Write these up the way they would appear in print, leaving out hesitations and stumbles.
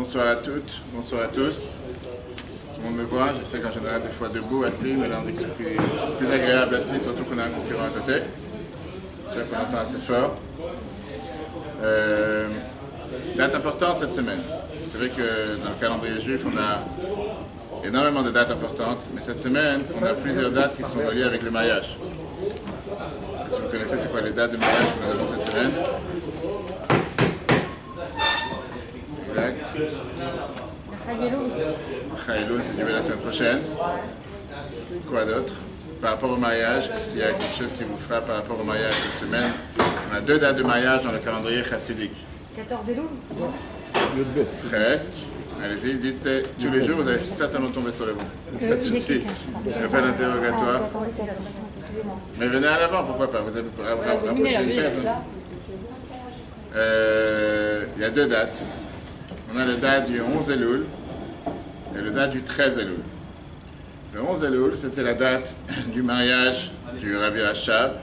Bonsoir à toutes, bonsoir à tous. Tout le monde me voit, je sais qu'en général des fois debout, assis, mais là on dit que c'est plus agréable assis, surtout qu'on a un concurrent à côté. J'espère qu'on entend assez fort. Date importante cette semaine. C'est vrai que dans le calendrier juif, on a énormément de dates importantes, mais cette semaine, on a plusieurs dates qui sont reliées avec le mariage. Si vous connaissez c'est quoi les dates de mariage que nous avons cette semaine? Exact. Chaïloul, c'est du la semaine prochaine. Quoi d'autre? Par rapport au mariage, est-ce qu'il y a quelque chose qui vous frappe par rapport au mariage cette semaine? On a deux dates de mariage dans le calendrier chassidique. 14 Elul? Presque. Allez-y, dites tous les jours, vous allez certainement tomber sur le bon. Pas de souci. Il n'y a pas d'interrogatoire. Mais venez à l'avant, pourquoi pas? Vous avez rapproché une chaise. Il y a deux dates. On a le date du 11 Elul et le date du 13 Elul. Le 11 Elul, c'était la date du mariage du Rabbi Rachab,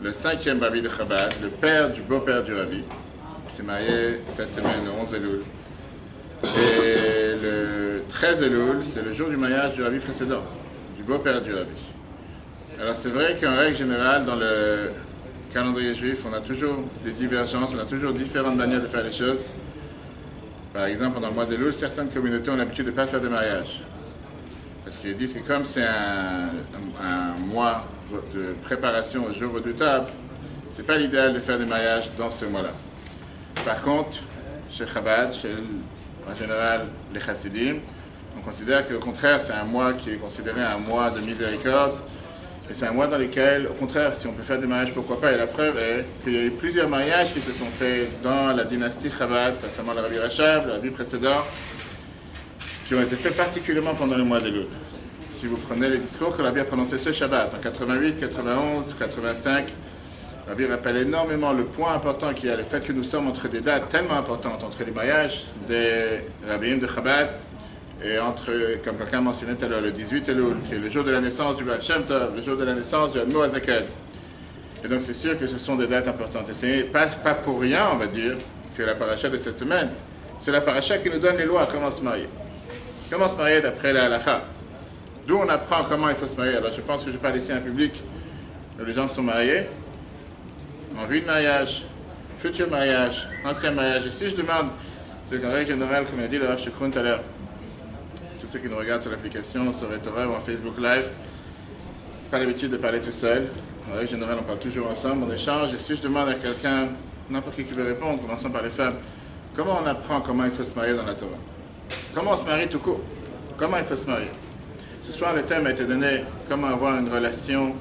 le 5e Rabbi de Chabad, le père du beau-père du Rabbi. Il s'est marié cette semaine, le 11 Elul. Et le 13 Elul, c'est le jour du mariage du Rabbi précédent, du beau-père du Rabbi. Alors c'est vrai qu'en règle générale, dans le calendrier juif, on a toujours des divergences, on a toujours différentes manières de faire les choses. Par exemple, pendant le mois d'Elul, certaines communautés ont l'habitude de ne pas faire de mariage. Parce qu'ils disent que comme c'est un mois de préparation au jour redoutable, ce n'est pas l'idéal de faire des mariages dans ce mois-là. Par contre, chez Chabad, en général les Chassidim, on considère qu'au contraire, c'est un mois qui est considéré un mois de miséricorde. Et c'est un mois dans lequel, au contraire, si on peut faire des mariages, pourquoi pas. Et la preuve est qu'il y a eu plusieurs mariages qui se sont faits dans la dynastie Chabad, récemment le Rabbi Rachab, le Rabbi précédent, qui ont été faits particulièrement pendant le mois d'Elul. Si vous prenez les discours que le Rabbi a prononcés ce Shabbat, en 88, 91, 85, le Rabbi rappelle énormément le point important qu'il y a, le fait que nous sommes entre des dates tellement importantes, entre les mariages des rabbins de Chabad, et entre, comme quelqu'un mentionnait tout à l'heure, le 18 Elul, qui est le jour de la naissance du Baal Shem Tov, le jour de la naissance du Admo Hazaken. Et donc c'est sûr que ce sont des dates importantes. Et c'est pas pour rien, on va dire, que la paracha de cette semaine, c'est la paracha qui nous donne les lois, comment se marier. Comment se marier d'après la halakha. D'où on apprend comment il faut se marier. Alors je pense que je parle ici à un public où les gens sont mariés, en vue de mariage, futur mariage, ancien mariage. Et si je demande, c'est qu'en règle générale, comme a dit le Rav Shukron tout à l'heure, tous ceux qui nous regardent sur l'application, sur Torah ou en Facebook Live, pas l'habitude de parler tout seul. En règle générale, on parle toujours ensemble, on échange. Et si je demande à quelqu'un, n'importe qui veut répondre, commençons par les femmes, comment on apprend comment il faut se marier dans la Torah? Comment on se marie tout court? Comment il faut se marier? Ce soir, le thème a été donné, comment avoir une relation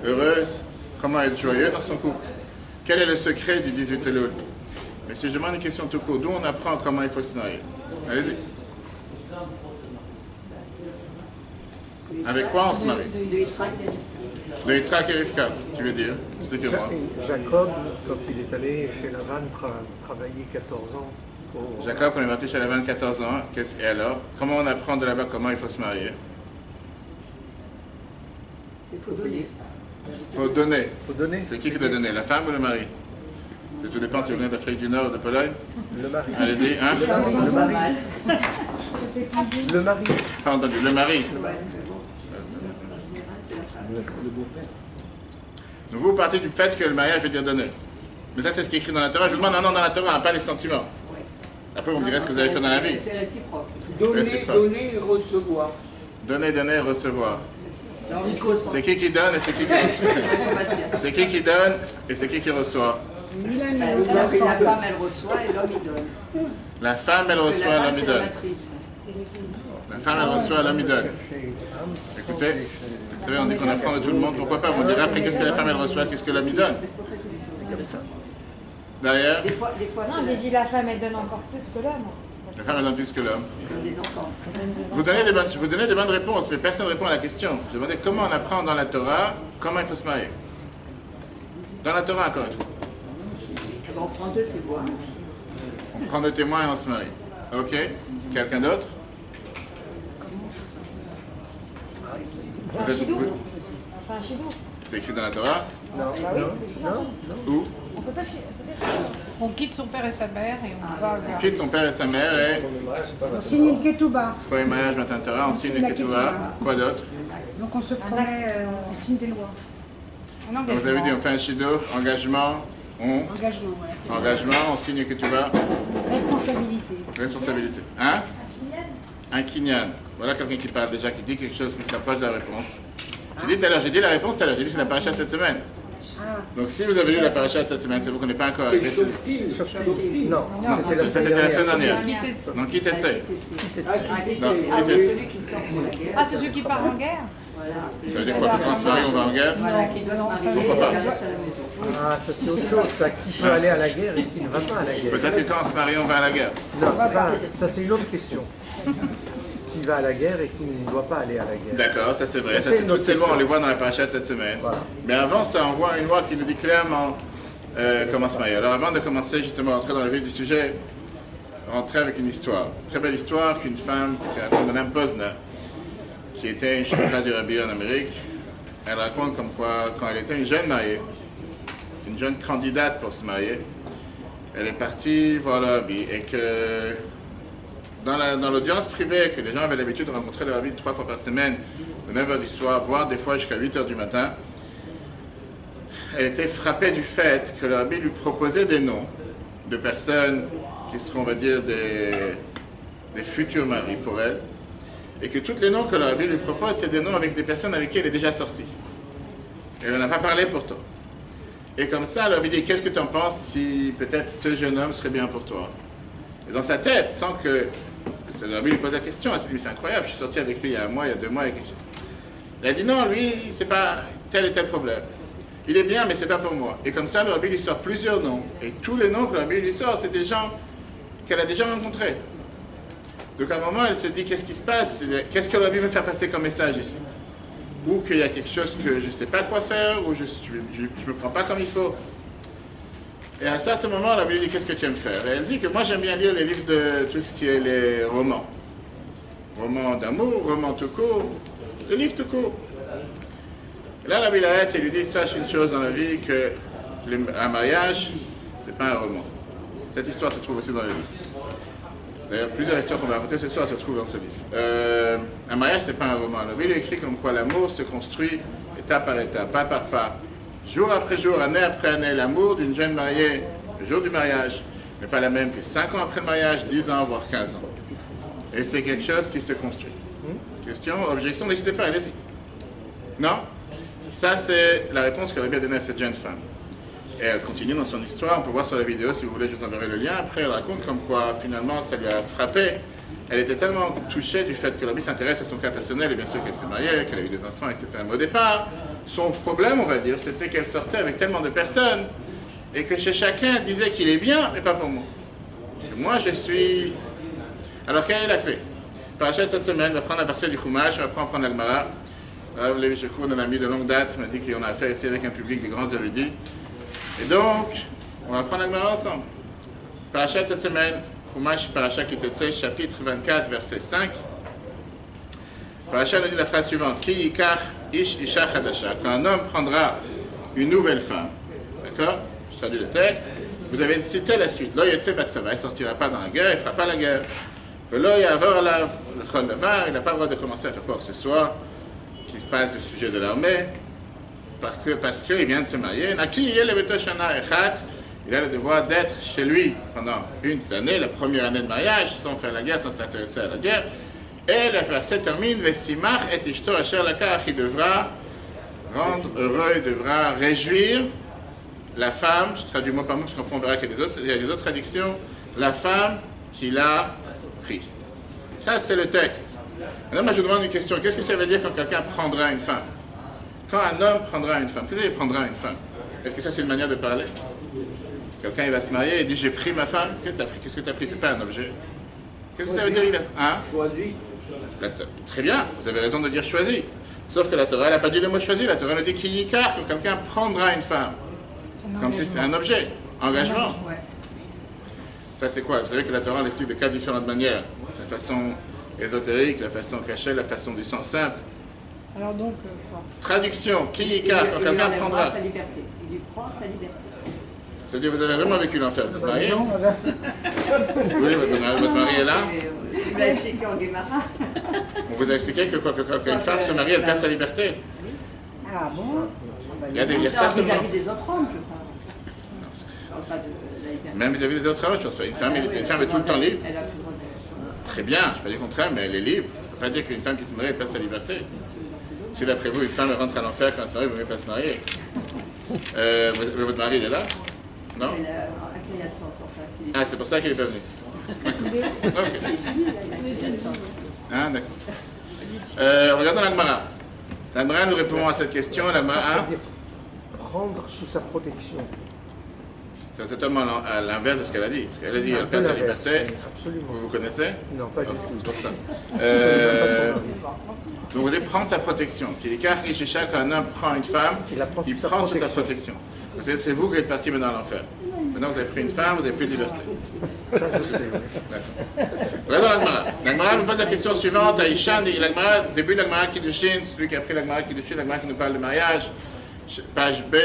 heureuse, comment être joyeux dans son couple. Quel est le secret du 18 Elul? Mais si je demande une question tout court, d'où on apprend comment il faut se marier? Allez-y. Avec quoi on se marie? De Yitzhak et Rivka, tu veux dire? Expliquez-moi. Jacob, quand il est allé chez Lavan travailler 14 ans. Jacob, quand il est parti chez Lavan 14 ans, et alors? Comment on apprend de là-bas comment il faut se marier? Il faut donner. Faut donner. Faut donner. C'est qui doit donner? La femme ou le mari? Ça tout dépend si vous venez d'Afrique du Nord ou de Pologne. Le mari. Allez-y, hein? Le mari. Le mari. Pas entendu, le mari. Donc vous partez du fait que le mariage veut dire donner. Mais ça, c'est ce qui est écrit dans la Torah. Je vous demande un nom dans la Torah, pas les sentiments. Après, vous me direz ce que vous avez fait dans la vie. C'est réciproque. Donner, donner et recevoir. Donner, donner, recevoir. C'est en écho. C'est qui donne et c'est qui reçoit? C'est qui donne et c'est qui reçoit? La femme, elle reçoit et l'homme, il donne. La femme, elle reçoit, l'homme, il donne. La femme, elle reçoit, l'homme, il donne. Écoutez, vous savez, on dit qu'on apprend de tout le monde. Pourquoi pas? Vous direz après qu'est-ce que la femme, elle reçoit, qu'est-ce que l'homme, il donne? Derrière? Des fois, Non, j'ai dit la femme, elle donne encore plus que l'homme. La femme, elle donne plus que l'homme. elle donne des enfants. Vous donnez des bonnes réponses, mais personne ne répond à la question. Je demandais comment on apprend dans la Torah, comment il faut se marier. Dans la Torah, encore une fois. On prend deux témoins. On prend 2 témoins et on se marie. Ok. Quelqu'un d'autre? Enfin, un chidou. C'est écrit dans la Torah? Non, Bah oui, non, c'est écrit dans la non, Torah. non. Où? On fait pas chier. On quitte son père et sa mère et on va On vers... quitte son père et sa mère et On signe une ketouba. premier mariage, matin Torah, on signe une ketouba. Quoi d'autre? Donc on se promet, on signe des lois. un Donc vous avez dit, engagement. on fait un shidur, engagement, Engagement, voilà. C'est ça. engagement, on signe une ketouba, Responsabilité. responsabilité. Hein? Un kinyan. Voilà quelqu'un qui parle déjà, qui dit quelque chose qui s'approche de la réponse. J'ai dit la réponse tout à l'heure, j'ai dit c'est la paracha de cette semaine. Ah, Donc si vous avez lu la paracha de cette semaine, c'est vous qu'on n'est pas encore C'est arrivé. Shoftim. Non, Non, c'est la ça c'était la semaine dernière. Quitter- Donc qui était Ah, Non, celui qui sort pour la guerre. Ah, c'est ceux qui partent en guerre? Voilà. Ça veut dire quoi? Quand on se marie, on va en guerre? Voilà, qui doit se marier Pourquoi pas? et reste à la maison. Ah, ça c'est autre chose, ça. Qui peut aller à la guerre et qui ne va pas à la guerre? Peut-être que quand on se marie, on va à la guerre. Non, ça c'est une autre question. Qui va à la guerre et qui ne doit pas aller à la guerre? D'accord, ça c'est vrai. Ça, C'est c'est une toutes autre ces lois, on question. les voit dans la paracha de cette semaine. Voilà. Mais avant ça, on voit une loi qui nous dit clairement comment se marier. Alors avant de commencer justement à rentrer dans le vif du sujet, rentrer avec une histoire. Très belle histoire qu'une femme, qui s'appelle Madame Posner, qui était une shlicha du Rabbi en Amérique, elle raconte comme quoi, quand elle était une jeune mariée, une jeune candidate pour se marier, elle est partie voir le Rabbi et que dans l'audience privée, que les gens avaient l'habitude de rencontrer le Rabbi 3 fois par semaine, de 9h du soir, voire des fois jusqu'à 8h du matin, elle était frappée du fait que le Rabbi lui proposait des noms de personnes qui seront, on va dire, des futurs maris pour elle, et que tous les noms que le Rabbi lui propose, c'est des noms avec des personnes avec qui elle est déjà sortie. Elle n'en a pas parlé pourtant. Et comme ça, le Rabbi dit, qu'est-ce que tu en penses si peut-être ce jeune homme serait bien pour toi? Et dans sa tête, sans que le Rabbi lui pose la question, elle s'est dit, c'est incroyable, je suis sortie avec lui il y a un mois, il y a 2 mois, et quelque chose. Elle dit, non, lui, c'est pas tel et tel problème. Il est bien, mais c'est pas pour moi. Et comme ça, le Rabbi lui sort plusieurs noms. Et tous les noms que le Rabbi lui sort, c'est des gens qu'elle a déjà rencontrés. Donc à un moment, elle se dit, qu'est-ce qui se passe? Qu'est-ce que le Rabbi veut faire passer comme message ici? Ou qu'il y a quelque chose que je ne sais pas quoi faire, ou je ne me prends pas comme il faut. Et à un certain moment, le Rabbi lui dit, qu'est-ce que tu aimes faire? Et elle dit que moi, j'aime bien lire les livres de tout ce qui est les romans. Romans d'amour, romans tout court, les livres tout court. Et là, la Rabbi l'arrête et lui dit, sache une chose dans la vie, que un mariage, c'est pas un roman. Cette histoire se trouve aussi dans les livres. D'ailleurs, plusieurs histoires qu'on va raconter ce soir se trouvent dans ce livre. Un mariage, c'est pas un roman. La Bible écrit comme quoi l'amour se construit étape par étape, pas par pas. Jour après jour, année après année, l'amour d'une jeune mariée, le jour du mariage, n'est pas la même que 5 ans après le mariage, 10 ans, voire 15 ans. Et c'est quelque chose qui se construit. Question, objection, n'hésitez pas, allez-y. Non? Ça, c'est la réponse qu'elle a bien donnée à cette jeune femme. Et elle continue dans son histoire, on peut voir sur la vidéo, si vous voulez, je vous enverrai le lien. Après, elle raconte comme quoi, finalement, ça lui a frappé. Elle était tellement touchée du fait que l'homme s'intéresse à son cas personnel, et bien sûr qu'elle s'est mariée, qu'elle a eu des enfants, etc. Mais au départ, son problème, on va dire, c'était qu'elle sortait avec tellement de personnes, et que chez chacun, elle disait qu'il est bien, mais pas pour moi. Et moi, je suis... Alors, quelle est la clé? Parachat cette semaine, on va prendre un verset du Chumash, on va prendre l'Almara. Vous l'avez chez un ami de longue date, m'a dit qu'on a affaire ici avec un public de grands érudits. Et donc, on va prendre l'Almara ensemble. Parachat cette semaine, Chumash Parachat Kitetsei, chapitre 24, verset 5. Parachat nous dit la phrase suivante, Ki yikach ish isha chadasha, quand un homme prendra une nouvelle femme. D'accord? Je traduis le texte. Vous avez cité la suite. Lo yetze batzava, il ne sortira pas dans la guerre, il ne fera pas la guerre. Velo yavar alav l'chol davar, il n'a pas le droit de commencer à faire quoi que ce soit qui se passe au sujet de l'armée, parce qu'il vient de se marier. Naki yel betoshana echat, il a le devoir d'être chez lui pendant une année, la première année de mariage, sans faire la guerre, sans s'intéresser à la guerre. Et le verset termine, Vesimach et ishto asher lakach, il devra rendre heureux, il devra réjouir la femme, je traduis mot par mot parce qu'on verra qu'il y a des autres traductions, la femme qu'il a prise. Ça, c'est le texte. Maintenant, moi, je vous demande une question. Qu'est-ce que ça veut dire quand quelqu'un prendra une femme? Quand un homme prendra une femme, qu'est-ce que ça veut dire prendra une femme? Est-ce que ça, c'est une manière de parler? Quelqu'un, il va se marier et dit, j'ai pris ma femme. Qu'est-ce que tu as pris? C'est pas un objet. Qu'est-ce que ça veut dire? Hein? Choisi. Très bien, vous avez raison de dire choisi. Sauf que la Torah, elle n'a pas dit le mot choisi. La Torah nous dit qu'il yikar, que quelqu'un prendra une femme. Comme si c'était un objet. Engagement. Ouais. Ça, c'est quoi? Vous savez que la Torah l'explique de 4 différentes manières. La façon ésotérique, la façon cachée, la façon du sens simple. Alors donc, quoi? Traduction, qui Il yikar, quand lui quelqu'un enlèvera prendra. sa liberté. Il lui prend sa liberté. C'est-à-dire, vous avez vraiment vécu l'enfer, vous êtes marié? Non, voilà. Oui, votre mari est là. Il l'a expliqué en Guémara. On vous a expliqué que quand une femme se marie, elle perd sa liberté. Ah bon? Il y a Non, certainement... vis-à-vis des autres hommes, je parle. Je parle pas de la liberté. Même vis-à-vis des autres hommes, je pense pas. Une femme est tout le temps libre. Elle a plus le droit de- Très bien, je ne pas dire le contraire, mais elle est libre. On ne peut pas dire qu'une femme qui se marie, elle perd sa liberté. Si d'après vous, une femme elle rentre à l'enfer quand elle se marie, vous ne pouvez pas se marier. Votre mari, il est là? Non? Elle a un client de sens, enfin, s'il est- Ah, c'est pour ça qu'il n'est pas venu. Ok. Ah, d'accord. Regardons l'Agmara. L'Agmara, nous répondons à cette question. L'Agmara, C'est-à-dire prendre sous sa protection. c'est totalement à l'inverse de ce qu'elle a dit. Parce qu'elle a dit, Un elle peu perd sa l'inverse, liberté. oui, absolument. Vous connaissez? Non, pas du Ok, tout. c'est pour ça. Donc vous devez prendre sa protection. Puis car quand un homme prend une femme, il prend sous sa protection. C'est vous qui êtes parti maintenant à l'enfer. Maintenant vous avez pris une femme, vous n'avez plus de liberté. Ça, je sais, oui. D'accord. Regardons l'Agmara. L'Agmara nous pose la question suivante à Ishan. L'Agmara, début de l'Agmara Kiddushin, celui qui a pris l'Agmara Kiddushin, l'Agmara qui nous parle de mariage. Page B,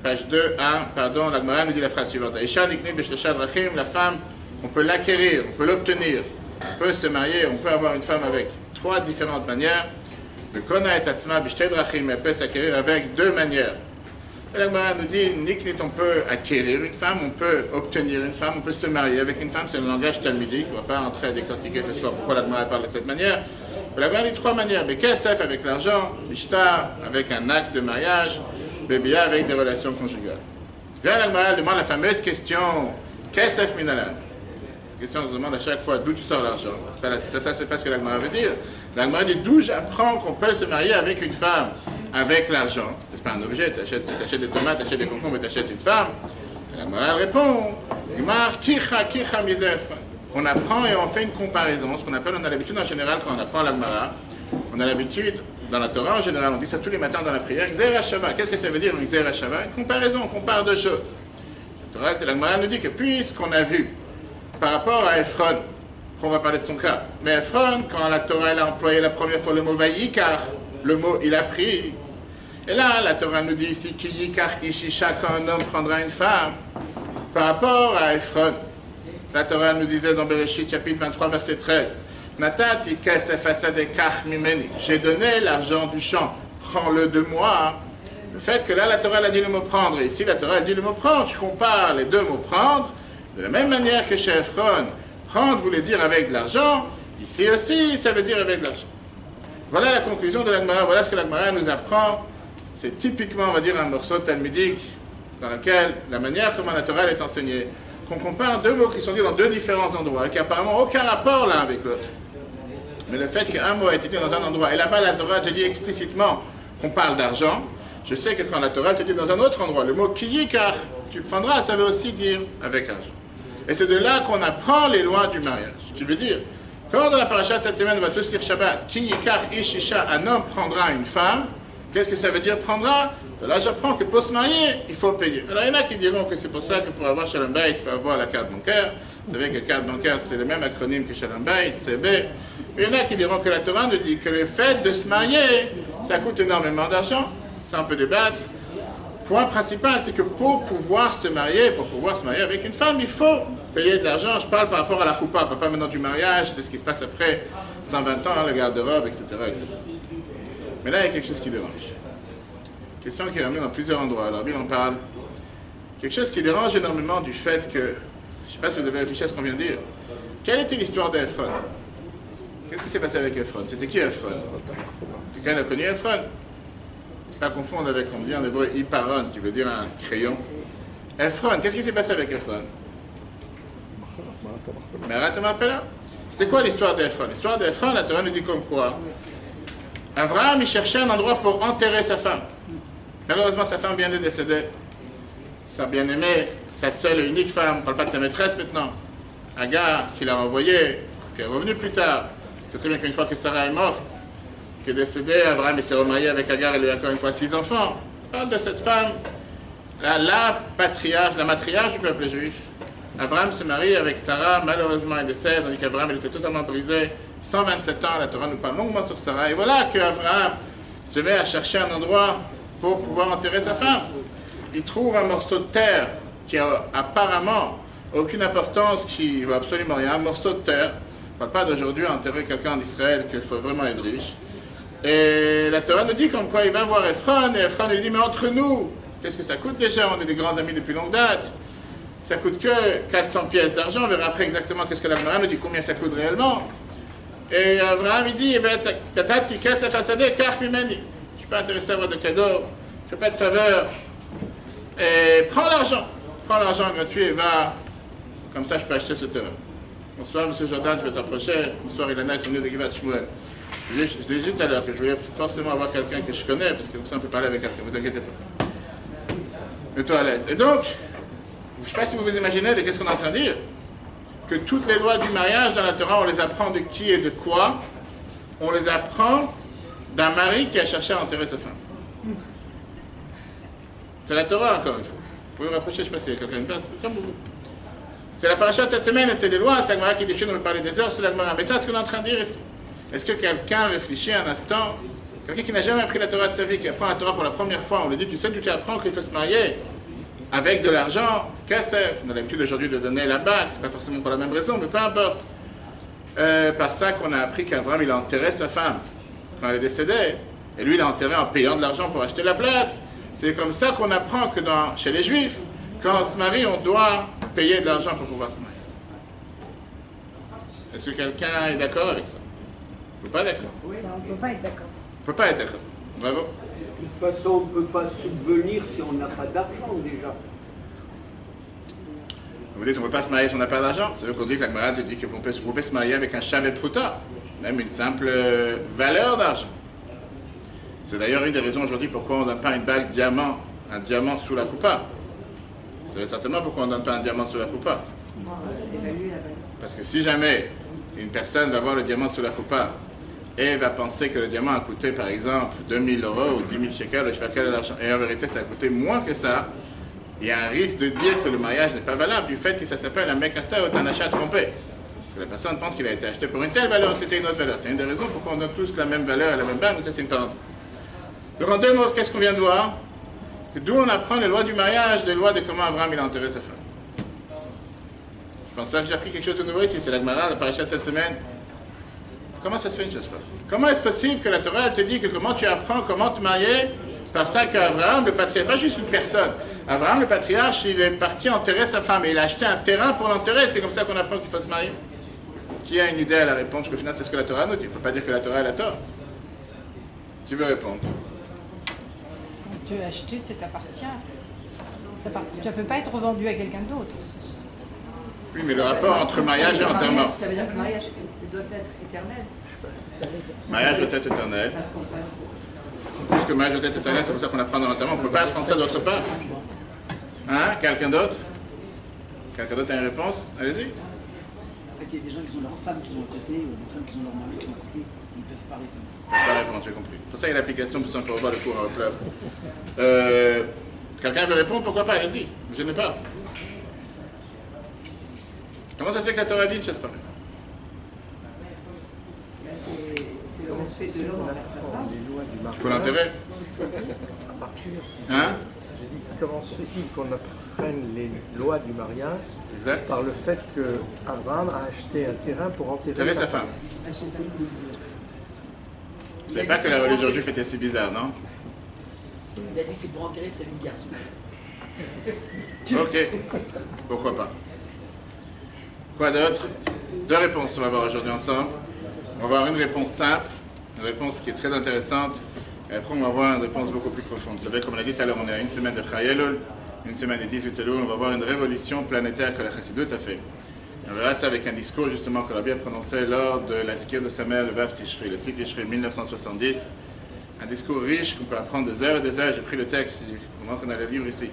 page 2, 1, pardon, l'Agmara nous dit la phrase suivante. Ishan ikni b'shlosha drachim, la femme, on peut l'acquérir, on peut l'obtenir. On peut se marier, on peut avoir une femme avec trois différentes manières. Le kona et atzma b'shtei drachim, elle peut s'acquérir avec deux manières. Et l'Agmara nous dit, Niknit, on peut acquérir une femme, on peut obtenir une femme, on peut se marier avec une femme, c'est le langage talmudique, on ne va pas entrer à décortiquer ce soir pourquoi l'Agmara parle de cette manière. Mais l'Agmara dit trois manières, Bekesef avec l'argent, Bishtar avec un acte de mariage, Bébia avec des relations conjugales. Vient l'Agmara, elle demande la fameuse question, Kesef minalan. Question qu'on demande à chaque fois, d'où tu sors l'argent? C'est pas ce que l'Agmara veut dire. L'Agmara dit, d'où j'apprends qu'on peut se marier avec une femme avec l'argent? C'est pas un objet, tu achètes des tomates, tu achètes des concombres et tu achètes une femme. L'Agmara répond, kicha misef. On apprend et on fait une comparaison. Ce qu'on appelle, on a l'habitude en général, quand on apprend l'Agmara, on a l'habitude, dans la Torah en général, on dit ça tous les matins dans la prière, Xer Shava. Qu'est-ce que ça veut dire, un Xer Shava? Une comparaison, on compare deux choses. L'Agmara nous dit que puisqu'on a vu, par rapport à Ephron, on va parler de son cas, mais Ephron, quand la Torah elle a employé la première fois le mot Vayikar, le mot il a pris, et là la Torah nous dit ici Ki Yikar Ishisha, quand un homme prendra une femme, par rapport à Ephron, la Torah nous disait dans Bereshit chapitre 23 verset 13, Natati kesef asadekach mimeni, j'ai donné l'argent du champ, prends-le de moi. Le fait que là la Torah elle a dit le mot prendre, et ici la Torah elle dit le mot prendre, je compare les deux mots prendre, de la même manière que chez Ephron, prendre voulait dire avec de l'argent, ici aussi ça veut dire avec de l'argent. Voilà la conclusion de l'Agmara, voilà ce que l'Agmara nous apprend. C'est typiquement, on va dire, un morceau talmudique dans lequel la manière comment la Torah est enseignée, qu'on compare deux mots qui sont dits dans deux différents endroits et qui n'ont aucun rapport l'un avec l'autre. Mais le fait qu'un mot a été dit dans un endroit, et là-bas la Torah te dit explicitement qu'on parle d'argent, je sais que quand la Torah te dit dans un autre endroit, le mot kiyikar, tu prendras, ça veut aussi dire avec argent. Et c'est de là qu'on apprend les lois du mariage. Je veux dire, quand dans la paracha de cette semaine, on va tous lire Shabbat, Ki yikar ish isha, un homme prendra une femme, qu'est-ce que ça veut dire prendra? De là j'apprends que pour se marier, il faut payer. Alors il y en a qui diront que c'est pour ça que pour avoir Shalom Bayit, il faut avoir la carte bancaire. Vous savez que la carte bancaire, c'est le même acronyme que Shalom Bayit, CB. Mais il y en a qui diront que la Torah nous dit que le fait de se marier, ça coûte énormément d'argent. Ça on peut débattre. Point principal, c'est que pour pouvoir se marier avec une femme, il faut payer de l'argent. Je parle par rapport à la choupa, pas maintenant du mariage, de ce qui se passe après 120 ans, le garde-robe, etc., etc. Mais là, il y a quelque chose qui dérange. Question qui est ramenée dans plusieurs endroits. Alors, on parle. Quelque chose qui dérange énormément du fait que, je ne sais pas si vous avez réfléchi à ce qu'on vient de dire, quelle était l'histoire d'Ephron? Qu'est-ce qui s'est passé avec Ephron? C'était qui Ephron? Quelqu'un a connu Ephron? Pas confondre avec, on dit en hébreu, Iparon, qui veut dire un crayon. Ephron, qu'est-ce qui s'est passé avec Ephron? C'était quoi l'histoire d'Ephron? L'histoire d'Ephron, la Torah nous dit comme quoi Abraham, il cherchait un endroit pour enterrer sa femme. Malheureusement, sa femme vient de décéder. Sa bien-aimée, sa seule et unique femme, on ne parle pas de sa maîtresse maintenant, Agar, qu'il a envoyée, qui est revenue plus tard. C'est très bien qu'une fois que Sarah est morte, qui est décédée, Abraham s'est remarié avec Agar, il a eu encore une fois 6 enfants. On parle de cette femme, la matriarche du peuple juif. Abraham se marie avec Sarah, malheureusement elle décède, tandis qu'Abraham était totalement brisé. 127 ans, la Torah nous parle longuement sur Sarah. Et voilà qu'Abraham, se met à chercher un endroit pour pouvoir enterrer sa femme. Il trouve un morceau de terre qui a apparemment aucune importance, qui vaut absolument rien, un morceau de terre. On ne parle pas d'aujourd'hui enterrer quelqu'un en Israël, qu'il faut vraiment être riche. Et la Torah nous dit comme quoi il va voir Ephron, et Ephron lui dit, mais entre nous, qu'est-ce que ça coûte déjà? On est des grands amis depuis longue date. Ça coûte que 400 pièces d'argent. On verra après exactement qu'est-ce que l'Abraham nous dit, combien ça coûte réellement. Et Abraham il dit, Tatati kasef hasadeh kach mimeni. Je ne suis pas intéressé à avoir de cadeaux, je ne fais pas de faveur. Et prends l'argent gratuit et va, comme ça je peux acheter ce terrain. Bonsoir M. Jordan, je vais t'approcher. Bonsoir Ilana, ils sont venus de Givat Shmuel. Je l'ai dit tout à l'heure que je voulais forcément avoir quelqu'un que je connais, parce que comme ça on peut parler avec quelqu'un, vous inquiétez pas. Mets-toi à l'aise. Et donc, je ne sais pas si vous vous imaginez de qu'est-ce qu'on est en train de dire. Que toutes les lois du mariage dans la Torah, on les apprend de qui et de quoi? On les apprend d'un mari qui a cherché à enterrer sa femme. C'est la Torah, encore une fois. Vous pouvez vous rapprocher, je ne sais pas s'il y a quelqu'un de place, comme vous. C'est la paracha de cette semaine et c'est les lois, c'est la Gemara qui dit, on nous parler des heures, c'est la Gemara. Mais ça, c'est ce qu'on est en train de dire ici. Est-ce que quelqu'un réfléchit un instant, quelqu'un qui n'a jamais appris la Torah de sa vie, qui apprend la Torah pour la première fois, on lui dit, tu sais, tu apprends qu'il faut se marier avec de l'argent, kassef. On a l'habitude aujourd'hui de donner la bague, c'est pas forcément pour la même raison, mais peu importe. Par ça qu'on a appris qu'Abraham, il a enterré sa femme quand elle est décédée, et lui, il a enterré en payant de l'argent pour acheter la place. C'est comme ça qu'on apprend que chez les Juifs, quand on se marie, on doit payer de l'argent pour pouvoir se marier. Est-ce que quelqu'un est d'accord avec ça? Vous n'êtes pas d'accord? On ne peut pas être d'accord. On ne peut pas être d'accord. Bravo. De toute façon, on ne peut pas subvenir si on n'a pas d'argent déjà. Vous dites qu'on ne peut pas se marier si on n'a pas d'argent. C'est vrai qu'on dit que la Gemara te dit qu'on pouvait se marier avec un chavet pruta, même une simple valeur d'argent. C'est d'ailleurs une des raisons aujourd'hui pourquoi on ne donne pas une bague diamant, un diamant sous la choupa. Vous savez certainement pourquoi on ne donne pas un diamant sous la choupa. Parce que si jamais une personne va voir le diamant sous la choupa et va penser que le diamant a coûté par exemple 2000 € ou 10 000 shekels, je ne sais pas quel argent, et en vérité ça a coûté moins que ça, il y a un risque de dire que le mariage n'est pas valable du fait que ça s'appelle un mekata ou un achat trompé. Que la personne pense qu'il a été acheté pour une telle valeur, c'était une autre valeur. C'est une des raisons pourquoi on donne tous la même valeur à la même bague, mais ça c'est une parenthèse. Donc en deux mots, qu'est-ce qu'on vient de voir? D'où on apprend les lois du mariage, les lois de comment Abraham il a enterré sa femme. Je pense pas que j'ai appris quelque chose de nouveau ici, c'est la Gemara, la paracha de cette semaine. Comment ça se fait une chose pareille? Comment est-ce possible que la Torah elle te dit que comment tu apprends comment te marier? Par ça qu'Abraham, le patriarche, pas juste une personne, Abraham, le patriarche, il est parti enterrer sa femme et il a acheté un terrain pour l'enterrer, c'est comme ça qu'on apprend qu'il faut se marier. Qui a une idée à la réponse? Parce qu'au final, c'est ce que la Torah nous dit. On ne peut pas dire que la Torah elle a tort. Tu veux répondre? Tu as acheté, ça t'appartient. Tu ne peux pas être revendu à quelqu'un d'autre. Oui, mais le rapport entre mariage et enterrement. Ça veut dire que le mariage doit être éternel. Le mariage doit être éternel. Parce qu'on passe. Puisque le mariage doit être éternel, c'est pour ça qu'on apprend dans l'enterrement. On ne peut pas apprendre ça d'autre part. Hein? Quelqu'un d'autre? Quelqu'un d'autre a une réponse? Allez-y. En fait, il y a des gens qui ont leur femme qui sont à côté, ou des femmes qui ont leur mari qui sont à côté, ils ne peuvent pas répondre. Je ne peux pas répondre, j'ai compris. Pour ça, il y a l'application, pour ça, on peut revoir le cours en fleuve. Quelqu'un veut répondre? Pourquoi pas? Allez-y. Ne gênez pas. Comment ça se fait que la Torah dit une chose pareille? C'est le respect de l'homme envers sa femme. Il faut l'enterrer. À partir, Hein? j'ai dit, comment se fait-il qu'on apprenne les lois du mariage Exact. par le fait que Abraham a acheté un terrain pour enterrer Enterrer sa femme. Vous savez pas que la religion juive était si bizarre, non? Il a dit c'est pour enterrer sa vie de garçon. Ok. Pourquoi pas? Quoi d'autre? Deux réponses on va voir aujourd'hui ensemble. On va avoir une réponse simple, une réponse qui est très intéressante, et après on va voir une réponse beaucoup plus profonde. Vous savez, comme on l'a dit tout à l'heure, on est à une semaine de Chai Elul, une semaine des 18 Elul, on va voir une révolution planétaire que la Chassidut a fait. On verra ça avec un discours justement que Rabbi a prononcé lors de la skir de sa mère, le Vav Tishri, le 6 Tishri 1970. Un discours riche qu'on peut apprendre des heures et des heures. J'ai pris le texte, on va le livre ici,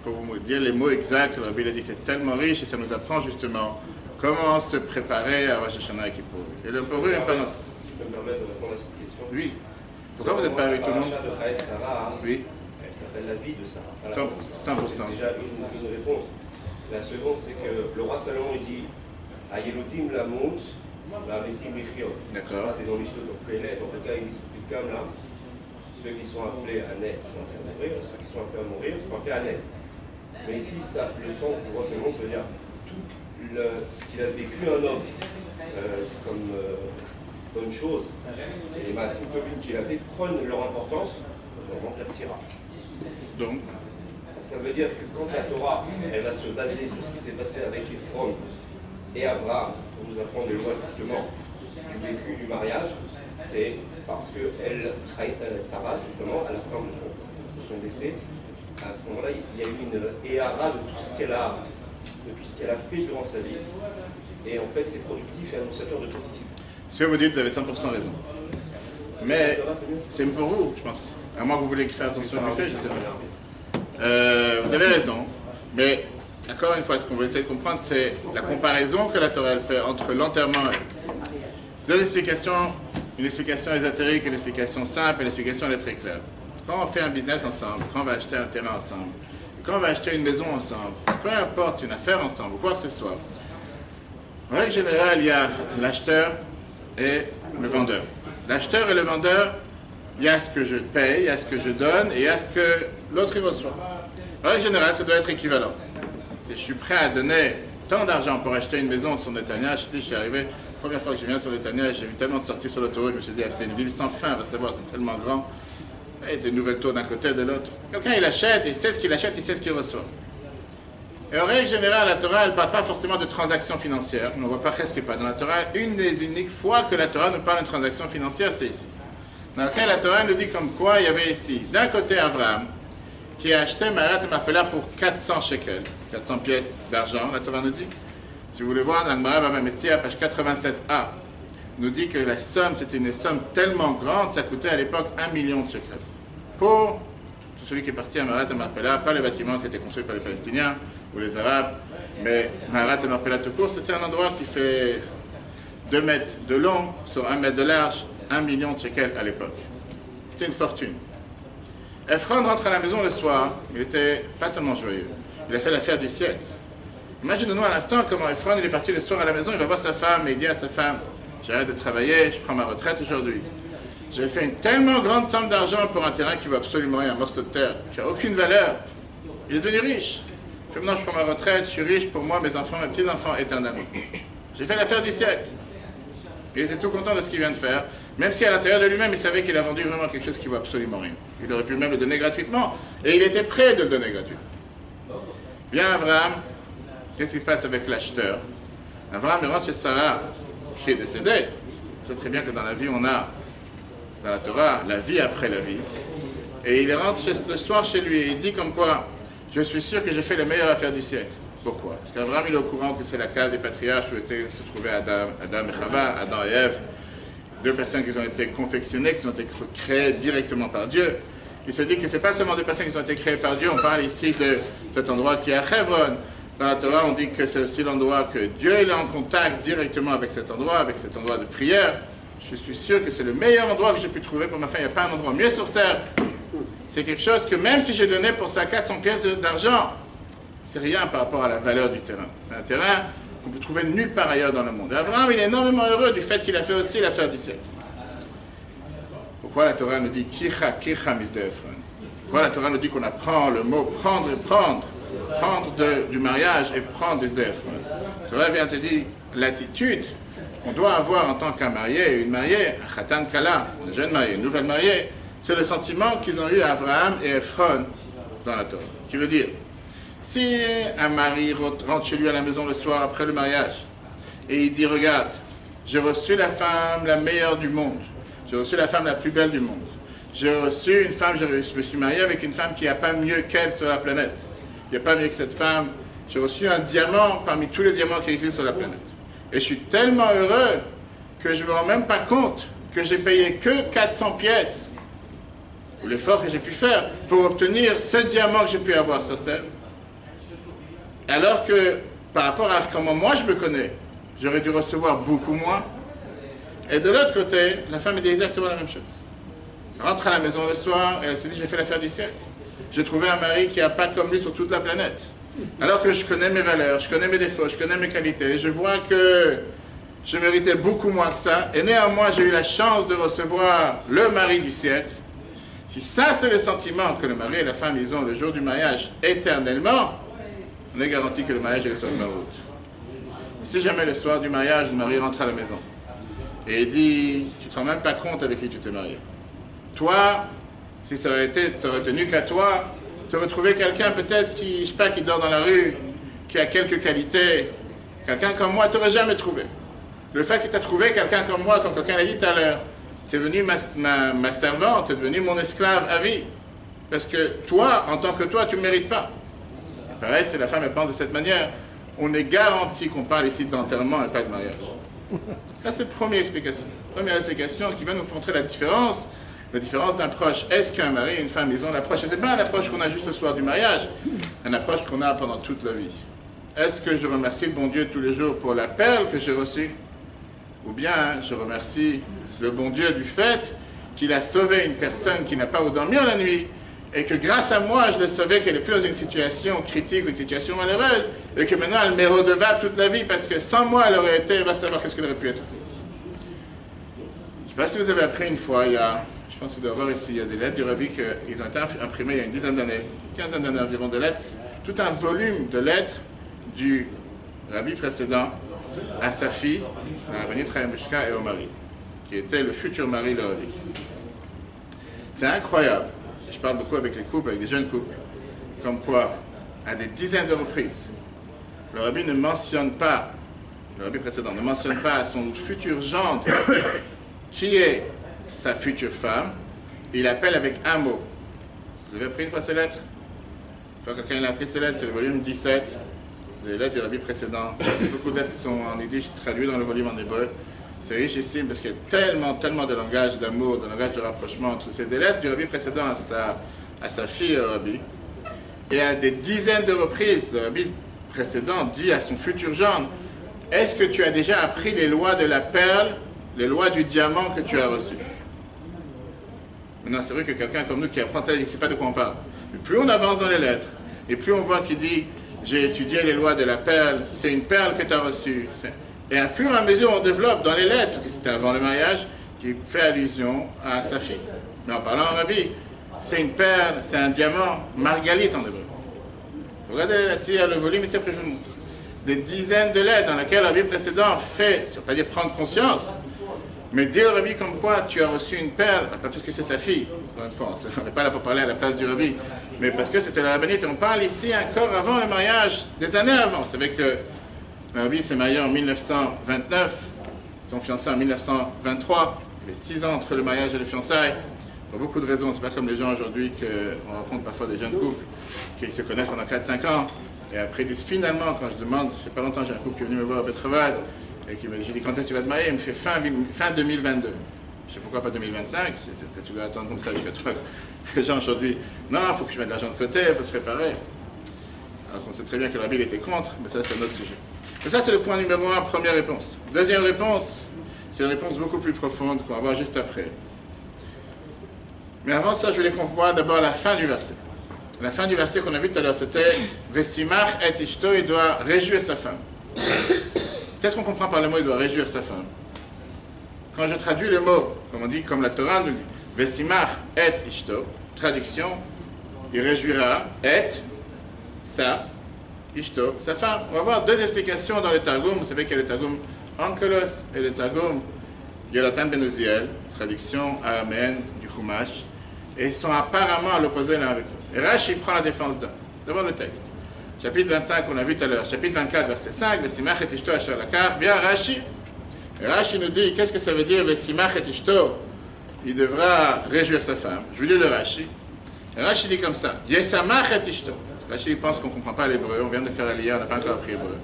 pour vous dire les mots exacts que Rabbi a dit. C'est tellement riche et ça nous apprend justement comment se préparer à Rosh Hashanah et Kippour. Et le pauvre n'est pas notre. Je peux me permettre de répondre à cette question? Oui. Pourquoi vous n'êtes pas avec tout le monde? La paracha de Chai Sarah, Oui. elle s'appelle la vie de Sarah. Pas la 100%. réponse. C'est déjà une réponse. La seconde, c'est que le roi Salomon il dit Ayelotim lamut, la metim lichiot. D'accord. C'est dans l'histoire de Kélet, en tout cas, il explique comme là. ceux qui sont appelés à naître sont appelés à mourir, ceux qui sont appelés à mourir sont appelés à naître. Mais ici, ça, le sens du roi Salomon, ça veut dire tout ce qu'il a vécu un homme comme bonne chose, et les masses qu'il a fait prennent leur importance dans le monde de la Tira. Donc, ça veut dire que quand la Torah, elle va se baser sur ce qui s'est passé avec Ephron et Abraham, pour nous apprendre les lois justement du vécu du mariage, c'est parce que Sarah, justement, à la fin de son décès, à ce moment-là, il y a eu une éhara de tout ce qu'elle a fait durant sa vie. Et en fait, c'est productif et annonciateur de positif. Ce que vous dites, vous avez 100% raison. Mais c'est pour vous, je pense. À moins que vous voulez faire attention au buffet, je ne sais pas. Vous avez raison. Mais encore une fois, ce qu'on veut essayer de comprendre, c'est la comparaison que la Torah elle fait entre l'enterrement et deux explications, une explication ésotérique et une explication simple, et l'explication elle est très claire. Quand on fait un business ensemble, quand on va acheter un terrain ensemble, quand on va acheter une maison ensemble, peu importe, une affaire ensemble, ou quoi que ce soit, en règle générale, il y a l'acheteur et le vendeur. L'acheteur et le vendeur, il y a ce que je paye, il y a ce que je donne, et il y a ce que l'autre il reçoit. En règle générale, ça doit être équivalent. Et je suis prêt à donner tant d'argent pour acheter une maison sur Netanya. Je suis arrivé, la première fois que je viens sur Netanya, j'ai vu tellement de sorties sur l'autoroute, je me suis dit, c'est une ville sans fin, on va savoir, c'est tellement grand. Et des nouvelles tours d'un côté et de l'autre. Quelqu'un, il achète, il sait ce qu'il achète, il sait ce qu'il reçoit. Et en règle générale, la Torah, elle ne parle pas forcément de transactions financières. On ne voit pas presque pas. Dans la Torah, une des uniques fois que la Torah nous parle de transactions financières, c'est ici. Dans lequel la Torah nous dit comme quoi il y avait ici, d'un côté, Abraham, qui a acheté Marat et Machpelah pour 400 shekels, 400 pièces d'argent, la Torah nous dit. Si vous voulez voir, dans le Gemara Baba Metzia, page 87a, nous dit que la somme, c'était une somme tellement grande, ça coûtait à l'époque 1 million de shekels. Pour celui qui est parti à Marat et Machpelah, pas les bâtiments qui étaient construits par les Palestiniens ou les Arabes, mais Marat et Machpelah tout court, c'était un endroit qui fait 2 mètres de long sur 1 mètre de large, 1 million de shekels à l'époque. C'était une fortune. Ephron rentre à la maison le soir, il était pas seulement joyeux, il a fait l'affaire du siècle. Imaginez-nous à l'instant comment Ephron il est parti le soir à la maison, il va voir sa femme et il dit à sa femme, j'arrête de travailler, je prends ma retraite aujourd'hui. J'ai fait une tellement grande somme d'argent pour un terrain qui vaut absolument rien, un morceau de terre, qui n'a aucune valeur. Il est devenu riche. Il fait, maintenant je prends ma retraite, je suis riche pour moi, mes enfants, mes petits-enfants éternellement. J'ai fait l'affaire du siècle. Il était tout content de ce qu'il vient de faire, même si à l'intérieur de lui-même, il savait qu'il a vendu vraiment quelque chose qui vaut absolument rien. Il aurait pu même le donner gratuitement, et il était prêt de le donner gratuitement. Bien Abraham, qu'est-ce qui se passe avec l'acheteur? Abraham il rentre chez Sarah, qui est décédée. C'est très bien que dans la vie, on a, dans la Torah, la vie après la vie. Et il rentre le soir chez lui, et il dit comme quoi, je suis sûr que j'ai fait les meilleures affaires du siècle. Pourquoi? Parce qu'Abraham il est au courant que c'est la cave des patriarches où se trouvaient Adam et Chava, Adam et Ève, deux personnes qui ont été confectionnées, qui ont été créées directement par Dieu. Il se dit que ce n'est pas seulement des personnes qui ont été créées par Dieu, on parle ici de cet endroit qui est à Hebron. Dans la Torah, on dit que c'est aussi l'endroit que Dieu est en contact directement avec cet endroit de prière. Je suis sûr que c'est le meilleur endroit que j'ai pu trouver pour ma femme. Il n'y a pas un endroit mieux sur terre. C'est quelque chose que même si j'ai donné pour ça 400 pièces d'argent, c'est rien par rapport à la valeur du terrain. C'est un terrain qu'on peut trouver nulle part ailleurs dans le monde. Et Abraham, il est énormément heureux du fait qu'il a fait aussi l'affaire du siècle. Pourquoi la Torah nous dit Kicha, Kicha Misde Ephron? Pourquoi la Torah nous dit qu'on apprend le mot prendre et prendre? Prendre du mariage et prendre du Ephron. La Torah vient te dire l'attitude qu'on doit avoir en tant qu'un marié, une mariée, un Khatan Kala, un jeune marié, une nouvelle mariée, c'est le sentiment qu'ils ont eu à Abraham et Ephron dans la Torah. Qui veut dire, si un mari rentre chez lui à la maison le soir après le mariage et il dit, regarde, j'ai reçu la femme la meilleure du monde, j'ai reçu la femme la plus belle du monde, j'ai reçu une femme, je me suis marié avec une femme qui n'a pas mieux qu'elle sur la planète, il n'y a pas mieux que cette femme, j'ai reçu un diamant parmi tous les diamants qui existent sur la planète. Et je suis tellement heureux que je ne me rends même pas compte que j'ai payé que 400 pièces, ou l'effort que j'ai pu faire pour obtenir ce diamant que j'ai pu avoir sur terre. Alors que, par rapport à comment moi je me connais, j'aurais dû recevoir beaucoup moins. Et de l'autre côté, la femme dit exactement la même chose. Elle rentre à la maison le soir et elle se dit, j'ai fait l'affaire du siècle. J'ai trouvé un mari qui n'a pas comme lui sur toute la planète. Alors que je connais mes valeurs, je connais mes défauts, je connais mes qualités, je vois que je méritais beaucoup moins que ça. Et néanmoins, j'ai eu la chance de recevoir le mari du siècle. Si ça, c'est le sentiment que le mari et la femme, ils ont le jour du mariage éternellement, on est garanti que le mariage est le soir de Marout. Si jamais le soir du mariage, le mari rentre à la maison et il dit, tu ne te rends même pas compte avec qui tu t'es marié. Toi, si ça aurait tenu qu'à toi, tu aurais trouvé quelqu'un peut-être qui, je sais pas, qui dort dans la rue, qui a quelques qualités, quelqu'un comme moi, tu n'aurais jamais trouvé. Le fait que tu as trouvé quelqu'un comme moi, comme quelqu'un l'a dit tout à l'heure, tu es devenu ma servante, tu es devenu mon esclave à vie. Parce que toi, en tant que toi, tu ne mérites pas. Pareil, si la femme elle pense de cette manière, on est garanti qu'on parle ici d'enterrement et pas de mariage. Ça, c'est la première explication. Première explication qui va nous montrer la différence d'un proche. Est-ce qu'un mari et une femme, ils ont l'approche? Ce n'est pas une approche qu'on a juste le soir du mariage, une approche qu'on a pendant toute la vie. Est-ce que je remercie le bon Dieu tous les jours pour la perle que j'ai reçue? Ou bien je remercie le bon Dieu du fait qu'il a sauvé une personne qui n'a pas où dormir la nuit, et que grâce à moi, je l'ai sauvée qu'elle n'est plus dans une situation critique ou une situation malheureuse, et que maintenant elle m'est redevable toute la vie, parce que sans moi, elle aurait été, elle va savoir qu'est-ce qu'elle aurait pu être. Je ne sais pas si vous avez appris une fois, je pense que vous devez voir ici, il y a des lettres du Rabbi qui ont été imprimées il y a une dizaine d'années, 15 d'années environ de lettres, tout un volume de lettres du Rabbi précédent à sa fille, à Rabbinit Chaim Bushka, et au mari, qui était le futur mari de Rabbi. C'est incroyable. Je parle beaucoup avec les couples, avec des jeunes couples, comme quoi, à des dizaines de reprises, le Rabbi ne mentionne pas, le Rabbi précédent ne mentionne pas à son futur gendre qui est sa future femme, il appelle avec un mot. Vous avez appris une fois ces lettres? Quand quelqu'un a appris ces lettres, c'est le volume 17, les lettres du Rabbi précédent. C'est beaucoup de lettres qui sont en yiddish traduites dans le volume en hébreu. C'est richissime parce qu'il y a tellement de langage d'amour, de langage de rapprochement. C'est des lettres du Rabbi précédent à sa fille Rabbi. Et à des dizaines de reprises, le Rabbi précédent dit à son futur gendre, est-ce que tu as déjà appris les lois de la perle, les lois du diamant que tu as reçues? Maintenant, c'est vrai que quelqu'un comme nous qui apprend ça, il ne sait pas de quoi on parle. Mais plus on avance dans les lettres, et plus on voit qu'il dit, j'ai étudié les lois de la perle, c'est une perle que tu as reçue. Et à fur et à mesure, on développe dans les lettres, que c'était avant le mariage, qui fait allusion à sa fille. Mais en parlant en Rabbi, c'est une perle, c'est un diamant, margalite en hébreu. Regardez là, il y a le volume ici, après je vous montre. Des dizaines de lettres dans lesquelles le Rabbi précédent fait, si on ne peut pas dire prendre conscience, mais dire au Rabbi comme quoi tu as reçu une perle, pas parce que c'est sa fille, encore une fois, on n'est pas là pour parler à la place du Rabbi, mais parce que c'était la rabbinite, et on parle ici encore avant le mariage, des années avant. C'est vrai que le Rabbi s'est marié en 1929, ils sont fiancés en 1923, il y avait 6 ans entre le mariage et le fiançailles, pour beaucoup de raisons. C'est pas comme les gens aujourd'hui qu'on rencontre parfois des jeunes couples qui se connaissent pendant 4-5 ans, et après disent finalement, quand je demande, je sais pas longtemps, j'ai un couple qui est venu me voir à Betravad, et qui me dit, j'ai dit, quand est-ce que tu vas te marier? Il me fait fin 2022. Je sais pourquoi pas 2025, tu dois attendre comme ça jusqu'à toi. Les gens aujourd'hui, non, il faut que je mette de l'argent de côté, il faut se préparer. Alors qu'on sait très bien que le Rabbi était contre, mais ça c'est un autre sujet. Donc ça c'est le point numéro 1, première réponse. Deuxième réponse, c'est une réponse beaucoup plus profonde qu'on va voir juste après. Mais avant ça, je voulais qu'on voit d'abord la fin du verset. La fin du verset qu'on a vu tout à l'heure, c'était « Vesimach et ishto », il doit réjouir sa femme. Qu'est-ce qu'on comprend par le mot « il doit réjouir sa femme » ? Quand je traduis le mot, comme on dit, comme la Torah nous dit, « Vesimach et ishto », traduction, il réjouira et sa ishto, sa femme. On va voir 2 explications dans le Targum. Vous savez qu'il y a le Targum Onkelos et le Targum Yonatan ben Uziel, traduction araméenne du Chumash, et ils sont apparemment à l'opposé l'un avec l'autre. Et Rashi prend la défense d'un. D'abord le texte. Chapitre 25, on a vu tout à l'heure. Chapitre 24, verset 5, Vesimach et ishto asher lakach. Vient Rashi. Et Rashi nous dit, qu'est-ce que ça veut dire Vesimach et ishto? Il devra réjouir sa femme. Je vous lis le Rashi. Et Rashi dit comme ça, Yesamach et ishto. Rashi pense qu'on ne comprend pas l'hébreu, on vient de faire Aliyah, on n'a pas encore appris l'hébreu.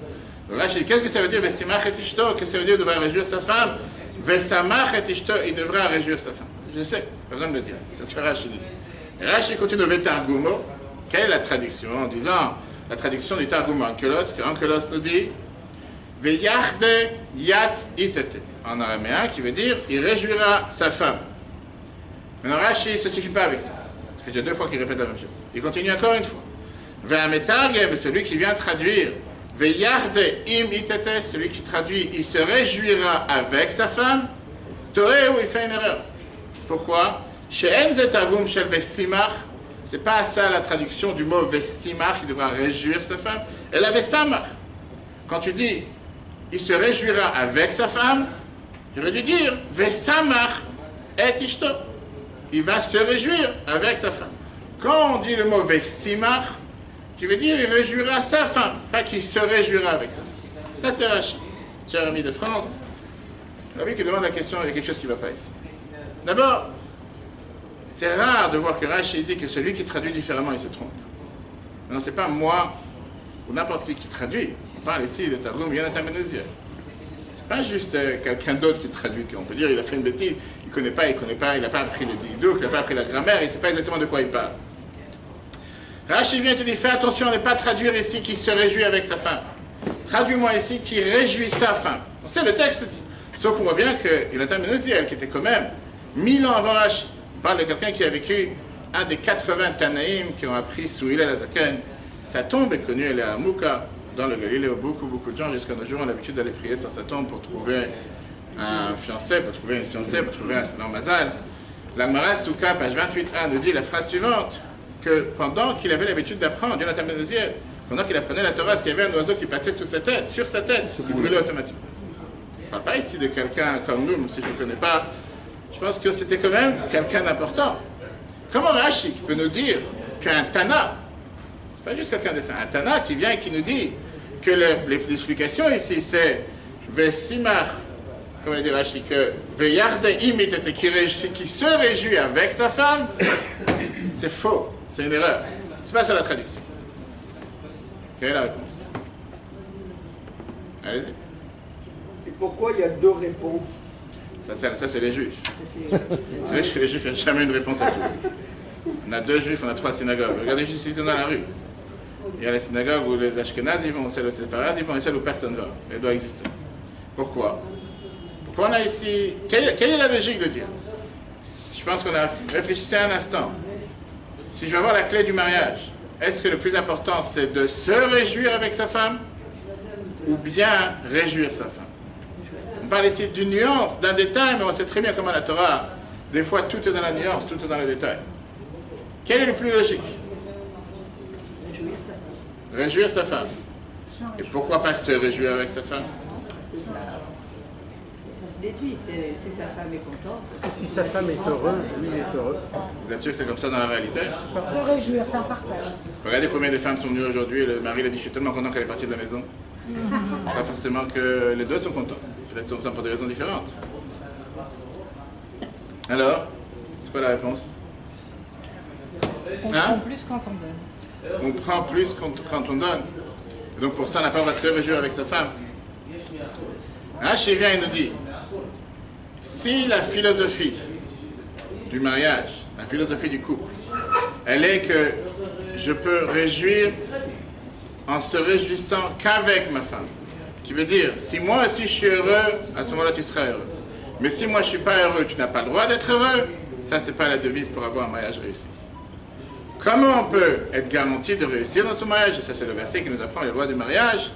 Rashi dit, qu'est-ce que ça veut dire Vesimach et ishto? Qu'est-ce que ça veut dire devra réjouir sa femme? Vesamach et ishto, il devra réjouir sa femme. Je sais, pas besoin de le dire. C'est ce que Rashi dit. Et Rashi continue au Vetargumo. Quelle est la traduction? En disant, la traduction du Targum Onkelos, que Onkelos nous dit, Veyachde yat itete, en araméen, qui veut dire, il réjouira sa femme. Maintenant, Rashi ne se suffit pas avec ça. Ça fait déjà 2 fois qu'il répète la même chose. Il continue encore une fois. Ve'ametargem, celui qui vient traduire, Veyachde im itete, celui qui traduit, il se réjouira avec sa femme. Toré, où il fait une erreur. Pourquoi? She'en zetarum shel vesimach, c'est pas ça la traduction du mot vesimach, il devra réjouir sa femme. Elle avait samach. Quand tu dis, il se réjouira avec sa femme, il aurait dû dire, vesamach et ishto. Il va se réjouir avec sa femme. Quand on dit le mot vesimach, qui veut dire il réjouira sa femme, pas qu'il se réjouira avec sa femme. Ça c'est Rashi, cher ami de France. L'ami qui demande la question, il y a quelque chose qui ne va pas ici. D'abord, c'est rare de voir que Rashi dit que celui qui traduit différemment, il se trompe. Non, c'est pas moi ou n'importe qui traduit. On parle ici de Targum Yonatan ben Uziel. C'est pas juste quelqu'un d'autre qui traduit. On peut dire il a fait une bêtise, il connaît pas, il n'a pas appris le diduk, il n'a pas appris la grammaire, il ne sait pas exactement de quoi il parle. Rashi vient te dire, fais attention à ne pas traduire ici qui se réjouit avec sa femme. Traduis-moi ici qui réjouit sa femme. C'est le texte dit. Sauf qu'on voit bien que Yonatan ben Uziel, qui était quand même 1000 ans avant Rashi, on parle de quelqu'un qui a vécu un des 80 Tanaïm qui ont appris sous Hillel Hazaken. Sa tombe est connue, elle est à Mouka, dans le Galilée, où beaucoup de gens jusqu'à nos jours ont l'habitude d'aller prier sur sa tombe pour trouver un fiancé, pour trouver une fiancée, pour trouver un Seigneur Mazal. La Gemara Souka, page 28a, nous dit la phrase suivante, que pendant qu'il avait l'habitude d'apprendre, Yonatan ben Uziel, pendant qu'il apprenait la Torah, s'il y avait un oiseau qui passait sur sa tête, il brûlait automatiquement. On ne parle pas ici de quelqu'un comme nous, si je ne le connais pas. Je pense que c'était quand même quelqu'un d'important. Comment Rashi peut nous dire qu'un Tana, c'est pas juste quelqu'un de ça, un Tana qui vient et qui nous dit que l'explication ici c'est Vesimach, comment dit Rashi, que Veyarde imite qui se réjouit avec sa femme, c'est faux, c'est une erreur. C'est pas ça la traduction. Quelle est la réponse? Allez-y. Et pourquoi il y a deux réponses? Ça c'est les juifs. C'est vrai que les juifs n'ont jamais une réponse à tout. On a 2 juifs, on a 3 synagogues. Regardez juste ici dans la rue. Il y a les synagogues où les Ashkénazes vont, celles où les Séfarades vont et celles où personne ne va. Elle doit exister. Pourquoi? Pourquoi on a ici... Quelle est la logique de dire? Je pense qu'on a réfléchi un instant. Si je veux avoir la clé du mariage, est-ce que le plus important c'est de se réjouir avec sa femme ou bien réjouir sa femme? On parle ici d'une nuance, d'un détail, mais on sait très bien comment la Torah, des fois tout est dans la nuance, tout est dans le détail. Quel est le plus logique? Réjouir sa femme. Et pourquoi pas se réjouir avec sa femme? Ça se déduit, si sa femme est contente. Si sa femme est heureuse, lui il est heureux. Vous êtes sûr que c'est comme ça dans la réalité? Se réjouir, c'est un partage. Regardez combien de femmes sont venues aujourd'hui et le mari l'a dit, je suis tellement content qu'elle est partie de la maison. Pas forcément que les deux sont contents. Peut-être sont contents pour des raisons différentes. Alors, c'est quoi la réponse? On prend plus quand on donne. On prend plus quand on donne. Et donc pour ça, on n'a pas le droit de se réjouir avec sa femme. Rashi vient et nous dit, si la philosophie du mariage, la philosophie du couple, elle est que je peux réjouir en se réjouissant qu'avec ma femme. Qui veut dire, si moi aussi je suis heureux, à ce moment-là tu seras heureux. Mais si moi je ne suis pas heureux, tu n'as pas le droit d'être heureux, ça c'est pas la devise pour avoir un mariage réussi. Comment on peut être garanti de réussir dans ce mariage? Et ça c'est le verset qui nous apprend les lois du mariage.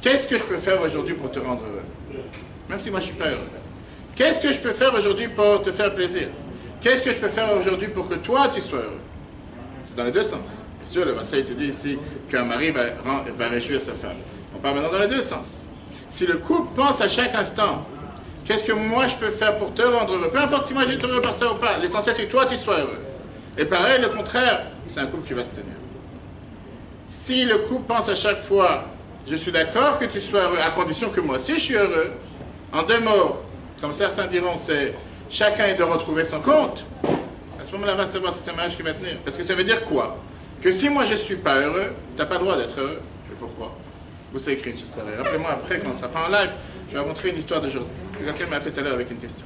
Qu'est-ce que je peux faire aujourd'hui pour te rendre heureux? Même si moi je ne suis pas heureux. Qu'est-ce que je peux faire aujourd'hui pour te faire plaisir? Qu'est-ce que je peux faire aujourd'hui pour que toi tu sois heureux? C'est dans les deux sens. Bien sûr, le verset te dit ici qu'un mari va réjouir sa femme. On parle maintenant dans les deux sens. Si le couple pense à chaque instant, qu'est-ce que moi je peux faire pour te rendre heureux? Peu importe si moi j'ai été heureux par ça ou pas, l'essentiel c'est que toi tu sois heureux. Et pareil, le contraire, c'est un couple qui va se tenir. Si le couple pense à chaque fois, je suis d'accord que tu sois heureux, à condition que moi aussi je suis heureux, en 2 mots, comme certains diront, c'est chacun est de retrouver son compte, à ce moment-là, on va savoir si c'est un mariage qui va tenir. Parce que ça veut dire quoi? Que si moi je ne suis pas heureux, tu n'as pas le droit d'être heureux. Je sais pourquoi. Vous savez écrire une chose pareille. Rappelez-moi après, quand on sera pas en live, je vais vous montrer une histoire d'aujourd'hui. Quelqu'un m'a appelé tout à l'heure avec une question.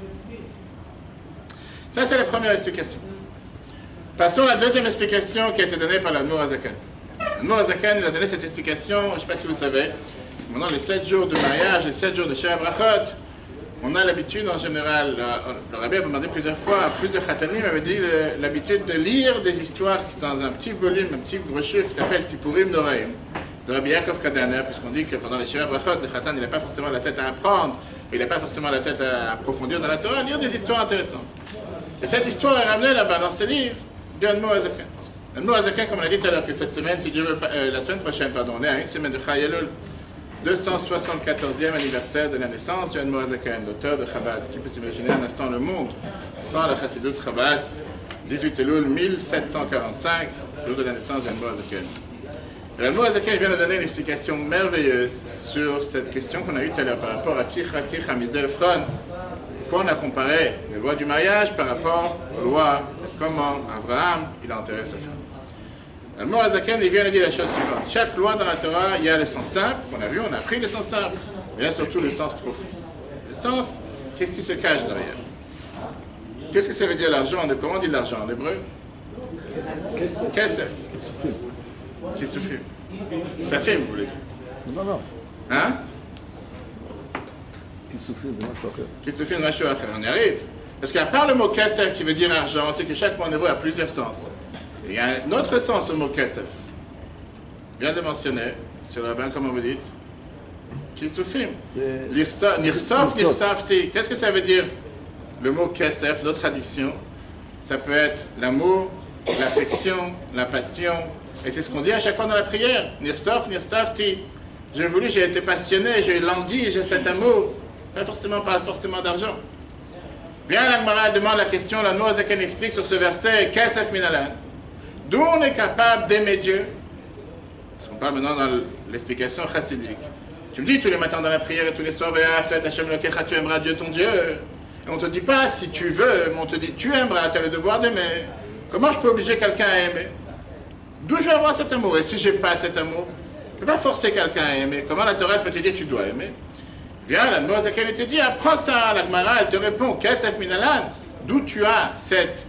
Ça, c'est la première explication. Passons à la deuxième explication qui a été donnée par l'Admour Hazaken. L'Admour Hazaken nous a donné cette explication, je ne sais pas si vous savez, pendant les 7 jours de mariage, les 7 jours de Sheva Brachot, on a l'habitude en général, le rabbi a demandé plusieurs fois, plusieurs khatanim avaient dit l'habitude de lire des histoires dans un petit volume, un petit brochure qui s'appelle Sipurim Noraim, de Rabbi Yaakov Kadaner, puisqu'on dit que pendant les Sheva Brachot, le khatan, il n'a pas forcément la tête à apprendre, il n'a pas forcément la tête à approfondir dans la Torah, à lire des histoires intéressantes. Et cette histoire est ramenée là-bas dans ce livre du Admo Azaken. L'Admo Azaken, comme on l'a dit tout à l'heure, que cette semaine, si Dieu veut, la semaine prochaine, pardon, on est à une semaine de Chai Elul, 274e anniversaire de la naissance du Admo Azaken, l'auteur de Chabad. Qui peut s'imaginer un instant le monde sans la Chassidut Chabad, 18 Elul 1745, jour de la naissance du Admo Azaken. L'Admo Azaken vient de donner une explication merveilleuse sur cette question qu'on a eue tout à l'heure par rapport à Kicha Misdeh Ephron. Pourquoi on a comparé les lois du mariage par rapport aux lois de comment Abraham il a enterré sa femme. L'Admo Azaken il vient de dire la chose suivante. Chaque loi dans la Torah, il y a le sens simple, qu'on a vu, on a appris le sens simple, mais il y a surtout le sens profond. Le sens, qu'est-ce qui se cache derrière? Qu'est-ce que ça veut dire l'argent? Comment on dit l'argent en hébreu? Kesef. Qui se fume. Ça fume, vous voulez dire? Non, non. Hein? Qui se fume, Qui se fume, on y arrive. Parce qu'à part le mot kesef qui veut dire argent, c'est que chaque mot en hébreu a plusieurs sens. Et il y a un autre sens au mot kesef. Bien de mentionner, monsieur le rabbin, comment vous dites? Qui se fume. Nirsof, nirsafti. Qu'est-ce que ça veut dire? Le mot kesef, notre traduction, ça peut être l'amour, l'affection, la passion. Et c'est ce qu'on dit à chaque fois dans la prière. Nirsof, nirsafti. J'ai voulu, j'ai été passionné, j'ai langui, j'ai cet amour. Pas forcément d'argent. Viens la Gemara, demande la question, l'Admo Azaken explique sur ce verset, Kesef minalan. D'où on est capable d'aimer Dieu? Parce qu'on parle maintenant dans l'explication chassidique. Tu me dis tous les matins dans la prière et tous les soirs, tu aimeras Dieu ton Dieu. Et on ne te dit pas si tu veux, mais on te dit tu aimeras, tu as le devoir d'aimer. Comment je peux obliger quelqu'un à aimer? D'où je vais avoir cet amour? Et si je n'ai pas cet amour, je ne peux pas forcer quelqu'un à aimer. Comment la Torah peut te dire tu dois aimer? Viens, l'Admo Azaken te dit, apprends ça. La Gemara, elle te répond, Kesef minalan, d'où tu as cette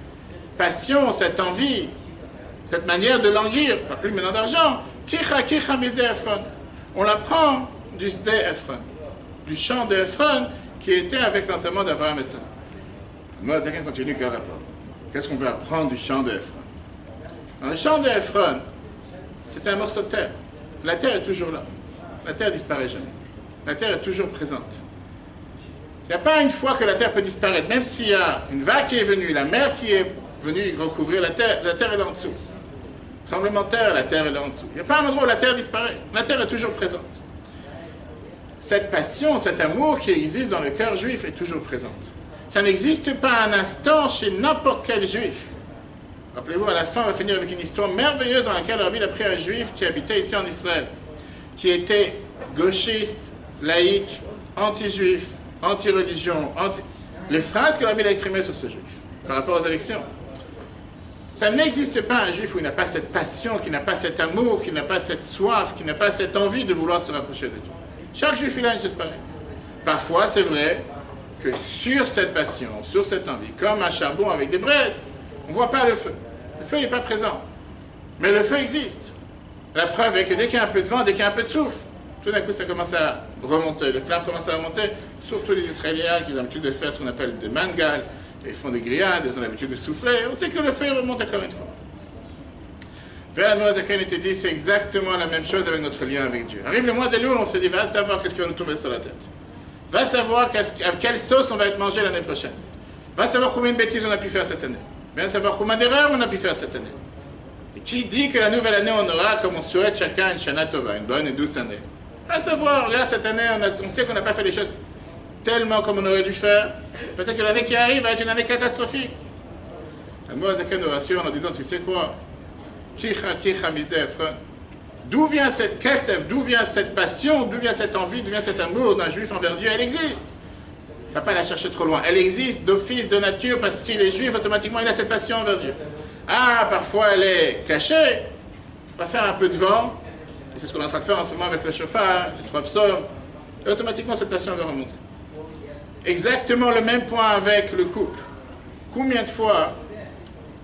passion, cette envie, cette manière de languir, pas plus maintenant d'argent. Kicha Misdeh Ephron. On l'apprend du Sdeh Ephron, du chant de Ephron qui était avec l'enterrement d'Abraham et Sarah. L'Admo Azaken continue, quel rapport? Qu'est-ce qu'on peut apprendre du chant de Ephron? Dans le chant de Ephron, c'est un morceau de terre. La terre est toujours là. La terre disparaît jamais. La terre est toujours présente. Il n'y a pas une fois que la terre peut disparaître. Même s'il y a une vague qui est venue, la mer qui est venue recouvrir la terre est là en dessous. Tremblement de terre, la terre est là en dessous. Il n'y a pas un endroit où la terre disparaît. La terre est toujours présente. Cette passion, cet amour qui existe dans le cœur juif est toujours présente. Ça n'existe pas un instant chez n'importe quel juif. Rappelez-vous, à la fin, on va finir avec une histoire merveilleuse dans laquelle Rabbi a pris un juif qui habitait ici en Israël, qui était gauchiste, laïque, anti-juif, anti-religion, les phrases que Rabbi a exprimées sur ce juif par rapport aux élections. Ça n'existe pas un juif où il n'a pas cette passion, qui n'a pas cet amour, qui n'a pas cette soif, qui n'a pas cette envie de vouloir se rapprocher de Dieu. Chaque juif, il a une chose pareille. Parfois, c'est vrai que sur cette passion, sur cette envie, comme un charbon avec des braises, on ne voit pas le feu. Le feu, il n'est pas présent. Mais le feu existe. La preuve est que dès qu'il y a un peu de vent, dès qu'il y a un peu de souffle, tout d'un coup, ça commence à remonter. Les flammes commencent à remonter, surtout les Israéliens qui ont l'habitude de faire ce qu'on appelle des mangals. Ils font des grillades, ils ont l'habitude de souffler. On sait que le feu remonte encore une fois. L'Admo Azaken te dit, c'est exactement la même chose avec notre lien avec Dieu. Arrive le mois de Elul, on se dit, va savoir qu'est-ce qui va nous tomber sur la tête. Va savoir à quelle sauce on va être mangé l'année prochaine. Va savoir combien de bêtises on a pu faire cette année. Va savoir combien d'erreurs on a pu faire cette année. Et qui dit que la nouvelle année, on aura, comme on souhaite chacun, une Shana Tova, une bonne et douce année. Va savoir, là, cette année, on sait qu'on n'a pas fait les choses tellement comme on aurait dû faire. Peut-être que l'année qui arrive va être une année catastrophique. L'Admo Azaken nous rassure en disant, tu sais quoi? Kicha Misdeh Ephron. D'où vient cette kesef, d'où vient cette passion, d'où vient cette envie, d'où vient cet amour d'un juif envers Dieu? Elle existe. Il ne va pas la chercher trop loin. Elle existe d'office, de nature, parce qu'il est juif, automatiquement il a cette passion envers Dieu. Ah, parfois elle est cachée. On va faire un peu de vent. Et c'est ce qu'on est en train de faire en ce moment avec le chauffard, les 3 psaumes. Et automatiquement cette passion va remonter. Exactement le même point avec le couple. Combien de fois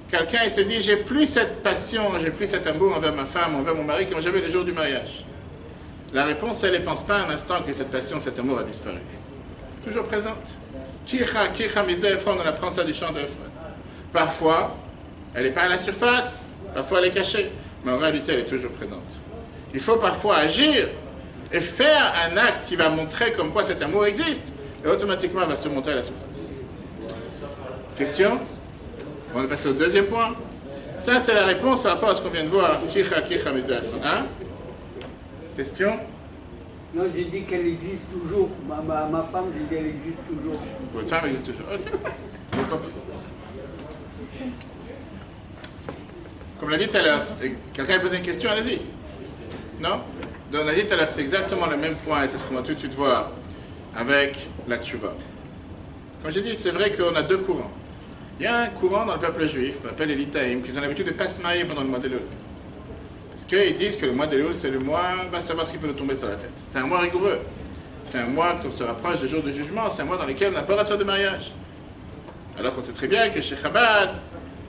quelqu'un s'est dit, j'ai plus cette passion, j'ai plus cet amour envers ma femme, envers mon mari, comme j'avais le jour du mariage. La réponse, elle ne pense pas un instant que cette passion, cet amour a disparu. Toujours présente. Kicha Misdeh Ephron, on apprend ça du chant d'Ephron. Parfois, elle n'est pas à la surface, parfois elle est cachée, mais en réalité, elle est toujours présente. Il faut parfois agir et faire un acte qui va montrer comme quoi cet amour existe, et automatiquement, elle va se monter à la surface. Question? On est passé au deuxième point. Ça, c'est la réponse par rapport à ce qu'on vient de voir. Kicha, Misdafon. Hein? Question? Non, j'ai dit qu'elle existe toujours. Ma femme, j'ai dit qu'elle existe toujours. Votre femme existe toujours. Ok. Pourquoi pas? Comme l'a dit tout à l'heure, quelqu'un a posé une question, allez-y. Non? Donc on a dit tout à l'heure, c'est exactement le même point, et c'est ce qu'on va tout de suite voir avec la tchouva. Comme j'ai dit, c'est vrai qu'on a deux courants. Il y a un courant dans le peuple juif qu'on appelle les Litaïm, qui ont l'habitude de ne pas se marier pendant le mois d'Elul. Parce qu'ils disent que le mois d'Elul, c'est le mois, on va savoir ce qui peut nous tomber sur la tête. C'est un mois rigoureux. C'est un mois qu'on se rapproche des jours de jugement, c'est un mois dans lequel on n'a pas le droit de faire de mariage. Alors qu'on sait très bien que chez Chabad,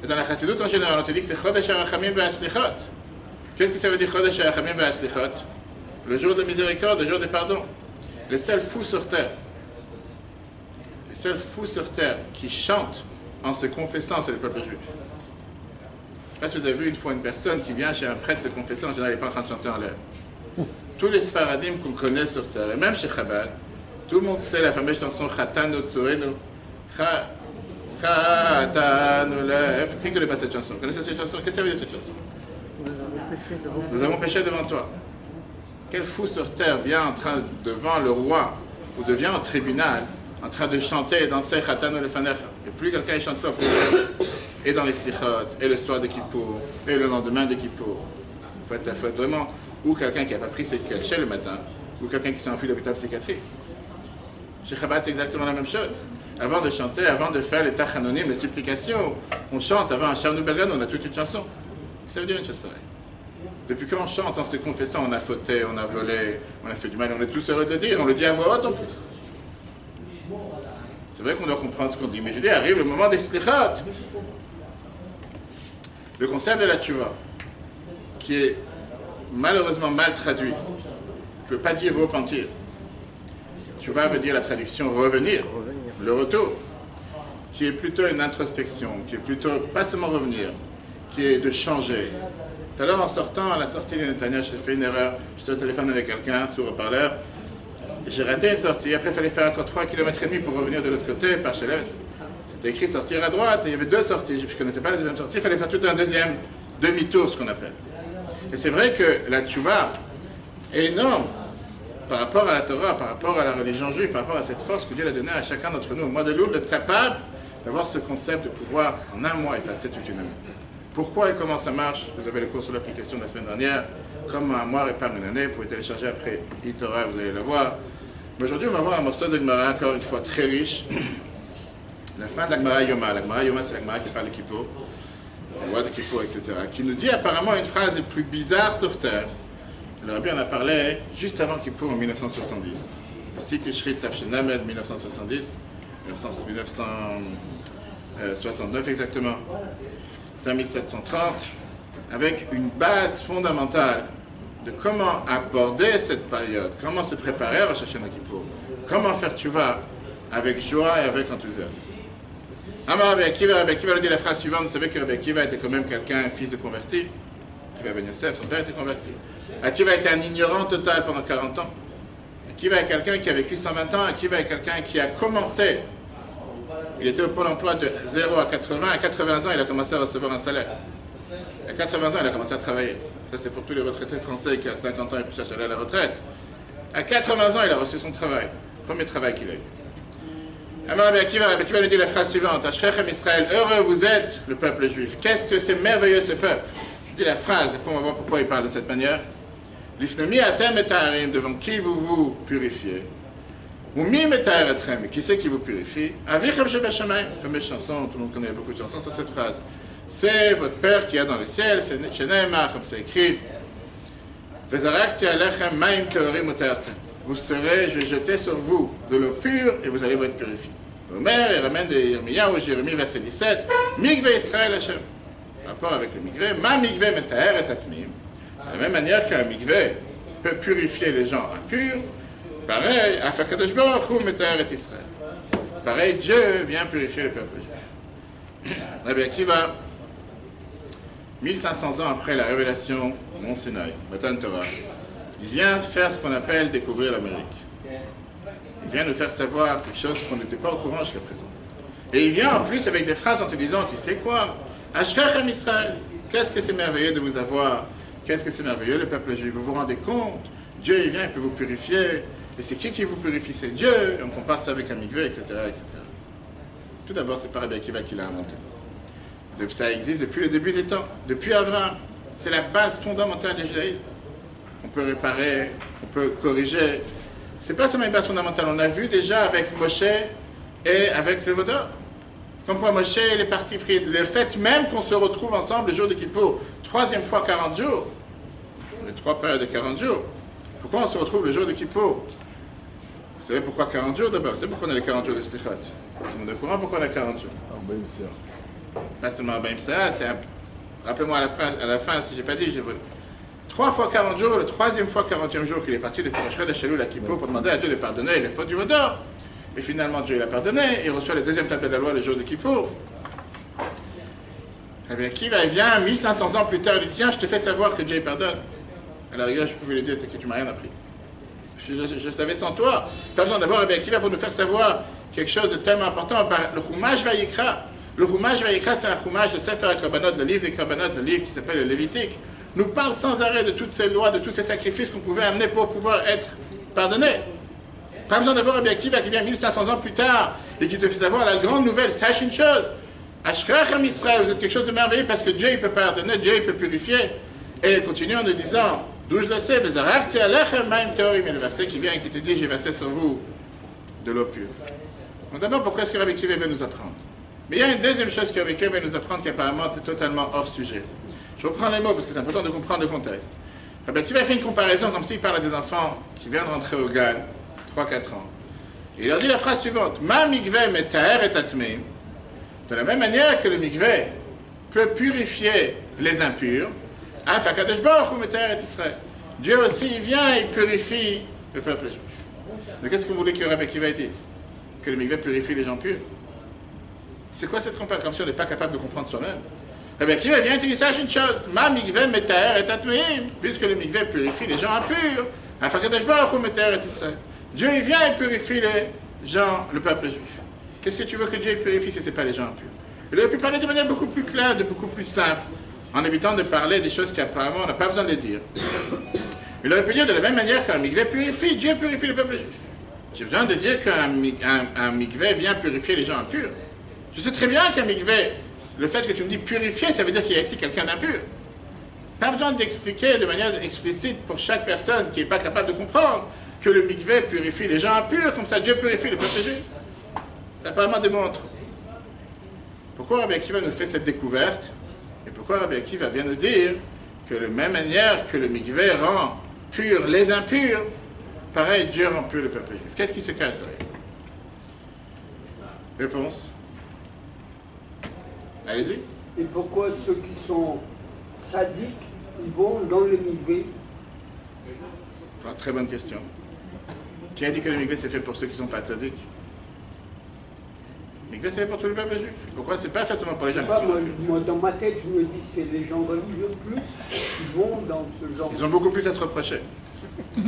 et dans la Chassidut en général, on te dit que c'est Chodesh HaRachamim VeHaSlichot. Qu'est-ce que ça veut dire Chodesh HaRachamim VeHaSlichot? Le jour de miséricorde, le jour des pardons. Les seuls fous sur terre, les seuls fous sur terre qui chantent en se confessant, c'est le peuple juif. Je ne sais pas si vous avez vu une fois une personne qui vient chez un prêtre se confesser, en général, il n'est pas en train de chanter en l'air. Tous les Sfaradim qu'on connaît sur terre, et même chez Chabad, tout le monde sait la fameuse chanson Chatanu Tzoreinu. Chatanu Lef. Qui ne connaît pas cette chanson? Vous connaissez cette chanson? Qu'est-ce que ça veut dire cette chanson? Nous avons péché devant toi. Quel fou sur terre vient en train devant le roi ou devient au tribunal en train de chanter et danser Chatanu Lefanecha? Et plus quelqu'un chante fort, plus et dans les slichot, et le soir de Kippour, et le lendemain de Kippour. Il faut être vraiment ou quelqu'un qui n'a pas pris ses cachets le matin, ou quelqu'un qui s'est enfui de l'hôpital psychiatrique. Chez Chabad, c'est exactement la même chose. Avant de chanter, avant de faire les tachanonim, les supplications, on chante avant un Shalom Bergan, on a toute une chanson. Ça veut dire une chose pareille. Depuis qu'on chante en se confessant, on a fauté, on a volé, on a fait du mal, on est tous heureux de le dire, on le dit à voix haute en plus. C'est vrai qu'on doit comprendre ce qu'on dit, mais je dis, arrive le moment des slichot. Le concept de la tchouva, qui est malheureusement mal traduit, ne peut pas dire repentir. Tchouva veut dire la traduction revenir, le retour, qui est plutôt une introspection, qui est plutôt pas seulement revenir, qui est de changer. Tout à l'heure, en sortant, à la sortie de Netanya, j'ai fait une erreur. J'étais au téléphone avec quelqu'un, sur haut-parleur. J'ai raté une sortie. Après, il fallait faire encore 3,5 km pour revenir de l'autre côté, par chez l'Est. C'était écrit sortir à droite, et il y avait deux sorties. Je ne connaissais pas la deuxième sortie. Il fallait faire tout un deuxième demi-tour, ce qu'on appelle. Et c'est vrai que la tchouva est énorme par rapport à la Torah, par rapport à la religion juive, par rapport à cette force que Dieu a donnée à chacun d'entre nous, au mois de Loul, d'être capable d'avoir ce concept de pouvoir, en un mois, effacer toute une année. Pourquoi et comment ça marche? Vous avez le cours sur l'application de la semaine dernière. Comme un mois répare une année, vous pouvez télécharger après e-Torah, vous allez la voir. Mais aujourd'hui, on va voir un morceau de Gemara, encore une fois très riche. La fin de la Gemara Yoma. La Gemara Yoma, c'est la Gemara qui parle de Kippour, la loi de Kippour, etc. Qui nous dit apparemment une phrase des plus bizarres sur terre. Le Rabbi en a parlé juste avant Kippour en 1970. Le site Ishrit Tafshenamed 1970, 1969 exactement. 5730, avec une base fondamentale de comment aborder cette période, comment se préparer à Rosh Hashanah Kippour, comment faire tchouva avec joie et avec enthousiasme. Amar Rabbi Akiva nous dit la phrase suivante. Vous savez que Rabbi Akiva était quand même quelqu'un, un fils de converti. Akiva ben Yosef, son père était converti. Akiva était un ignorant total pendant 40 ans. Akiva est quelqu'un qui a vécu 120 ans. Akiva est quelqu'un qui a commencé. Il était au pôle emploi de 0 à 80. À 80 ans, il a commencé à recevoir un salaire. À 80 ans, il a commencé à travailler. Ça, c'est pour tous les retraités français qui, à 50 ans, ils cherchent à aller à la retraite. À 80 ans, il a reçu son travail. Premier travail qu'il a eu. Alors, Rabbi Akiva nous dit la phrase suivante. Ashrechem Israël, heureux vous êtes, le peuple juif. Qu'est-ce que c'est merveilleux, ce peuple? Je dis la phrase, et puis on va voir pourquoi il parle de cette manière. L'ifnemi atem et ta'arim, devant qui vous vous purifiez. Umim et ta'aretrem, qui c'est qui vous purifie? Avichem shebashamayim, fameuse chanson, tout le monde connaît beaucoup de chansons sur cette phrase. C'est votre Père qui est dans le ciel, c'est Sheneemar, comme c'est écrit. Vezarakti alechem maim teorim utartem. Vous serez, je vais jeter sur vous de l'eau pure et vous allez vous être purifiés. Omer, il ramène de Yirmiyahu, Jérémie, verset 17. Mikve Israël Hashem. Rapport avec le mikve. Ma mikve metaher et atmim. De la même manière qu'un mikve peut purifier les gens impurs, pareil, Afakadosh Baruch Hu metaher et Israël. Pareil, Dieu vient purifier le peuple juif. Rabbi Akiva, 1500 ans après la révélation du Mont Sinaï, Matan Torah, il vient faire ce qu'on appelle découvrir l'Amérique. Il vient nous faire savoir quelque chose qu'on n'était pas au courant jusqu'à présent. Et il vient en plus avec des phrases en te disant, tu sais quoi, Ashkachem Israël, qu'est-ce que c'est merveilleux de vous avoir, qu'est-ce que c'est merveilleux le peuple juif, vous vous rendez compte, Dieu il vient, il peut vous purifier, et c'est qui vous purifie, c'est Dieu, et on compare ça avec un mikvé, etc., etc. Tout d'abord, c'est pas Rabbi Akiva qui l'a inventé. Ça existe depuis le début des temps, depuis Abraham. C'est la base fondamentale du judaïsme. On peut réparer, on peut corriger. C'est pas seulement une base fondamentale, on a vu déjà avec Moshe et avec le Vaudor. Comme quoi Moshe, il est parti prier. Le fait même qu'on se retrouve ensemble le jour de Kippour, troisième fois 40 jours, les 3 périodes de 40 jours. Pourquoi on se retrouve le jour de Kippour? Vous savez pourquoi 40 jours d'abord? C'est pourquoi on a les 40 jours de Slichot. On est au courant pourquoi on a 40 jours. Pas seulement Abaïm Sarah, c'est un... Rappelez-moi à la fin, si je n'ai pas dit, j'ai... 3 fois 40 jours, le 3e fois 40e jour qu'il est parti depuis le de Chalou à Kippour pour demander à Dieu de pardonner les fautes du Vaudor. Et finalement, Dieu l'a pardonné, il reçoit le 2e tablette de la loi le jour de Kippour. Eh bien, qui va, il vient 1500 ans plus tard, il dit, tiens, je te fais savoir que Dieu pardonne. À la rigueur, je pouvais lui dire, c'est que tu m'as rien appris. Je savais sans toi. Pas besoin d'avoir Rabbi Akiva pour nous faire savoir quelque chose de tellement important. Le Chumash Vayikra. Le Chumash Vayikra, c'est un Chumash de Sefer HaKorbanot, le livre des Korbanot, le livre qui s'appelle le Lévitique, nous parle sans arrêt de toutes ces lois, de tous ces sacrifices qu'on pouvait amener pour pouvoir être pardonnés. Pas besoin d'avoir Rabbi Akiva qui vient 1500 ans plus tard et qui te fait savoir la grande nouvelle. Sache une chose. Ashkachem Israël, vous êtes quelque chose de merveilleux parce que Dieu il peut pardonner, Dieu il peut purifier. Et il continue en nous disant, d'où je le sais, et le verset qui vient et qui te dit, j'ai versé sur vous de l'eau pure. Donc d'abord, pourquoi est-ce que Rabbi Akiva veut nous apprendre? Mais il y a une deuxième chose que Rabbi Akiva veut nous apprendre qui apparemment est totalement hors sujet. Je reprends les mots parce que c'est important de comprendre le contexte. Rabbi Akiva fait une comparaison comme s'il parle à des enfants qui viennent de rentrer au Gan, 3-4 ans. Et il leur dit la phrase suivante, Ma mikveh metaher et atmim. De la même manière que le mikveh peut purifier les impurs, Dieu aussi il vient et purifie le peuple juif. Mais qu'est-ce que vous voulez que Rabbi Akiva dise? Que le mikveh purifie les gens purs? C'est quoi cette comparaison? On n'est pas capable de comprendre soi-même. Rabbi Akiva vient et dit, sache une chose, Ma mikveh metaher et atmim, puisque le mikveh purifie les gens impurs, Dieu il vient et purifie les gens, le peuple juif. Qu'est-ce que tu veux que Dieu purifie si ce n'est pas les gens impurs? Il aurait pu parler de manière beaucoup plus claire, de beaucoup plus simple, en évitant de parler des choses qui apparemment on n'a pas besoin de les dire. Il aurait pu dire de la même manière qu'un mikveh purifie, Dieu purifie le peuple juif. J'ai besoin de dire qu'un mikveh vient purifier les gens impurs. Je sais très bien qu'un mikveh, le fait que tu me dis purifier, ça veut dire qu'il y a ici quelqu'un d'impur. Pas besoin d'expliquer de manière explicite pour chaque personne qui n'est pas capable de comprendre que le mikveh purifie les gens impurs, comme ça Dieu purifie le peuple juif. Ça apparemment démontre. Pourquoi Rabbi Akiva nous fait cette découverte? Et pourquoi Rabbi Akiva vient nous dire que de la même manière que le mikveh rend pur les impurs, pareil, Dieu rend pur le peuple juif. Qu'est-ce qui se cache derrière? Réponse? Allez-y. Et pourquoi ceux qui sont sadiques, ils vont dans le mikveh? Très bonne question. Qui a dit que le mikveh c'est fait pour ceux qui ne sont pas tzadiques? Le mikveh c'est fait pour tout le peuple juif. Pourquoi c'est pas fait seulement pour les gens qui sont... Moi, dans ma tête, je me dis c'est les gens religieux plus qui vont dans ce genre. Ils ont beaucoup plus à se reprocher. Je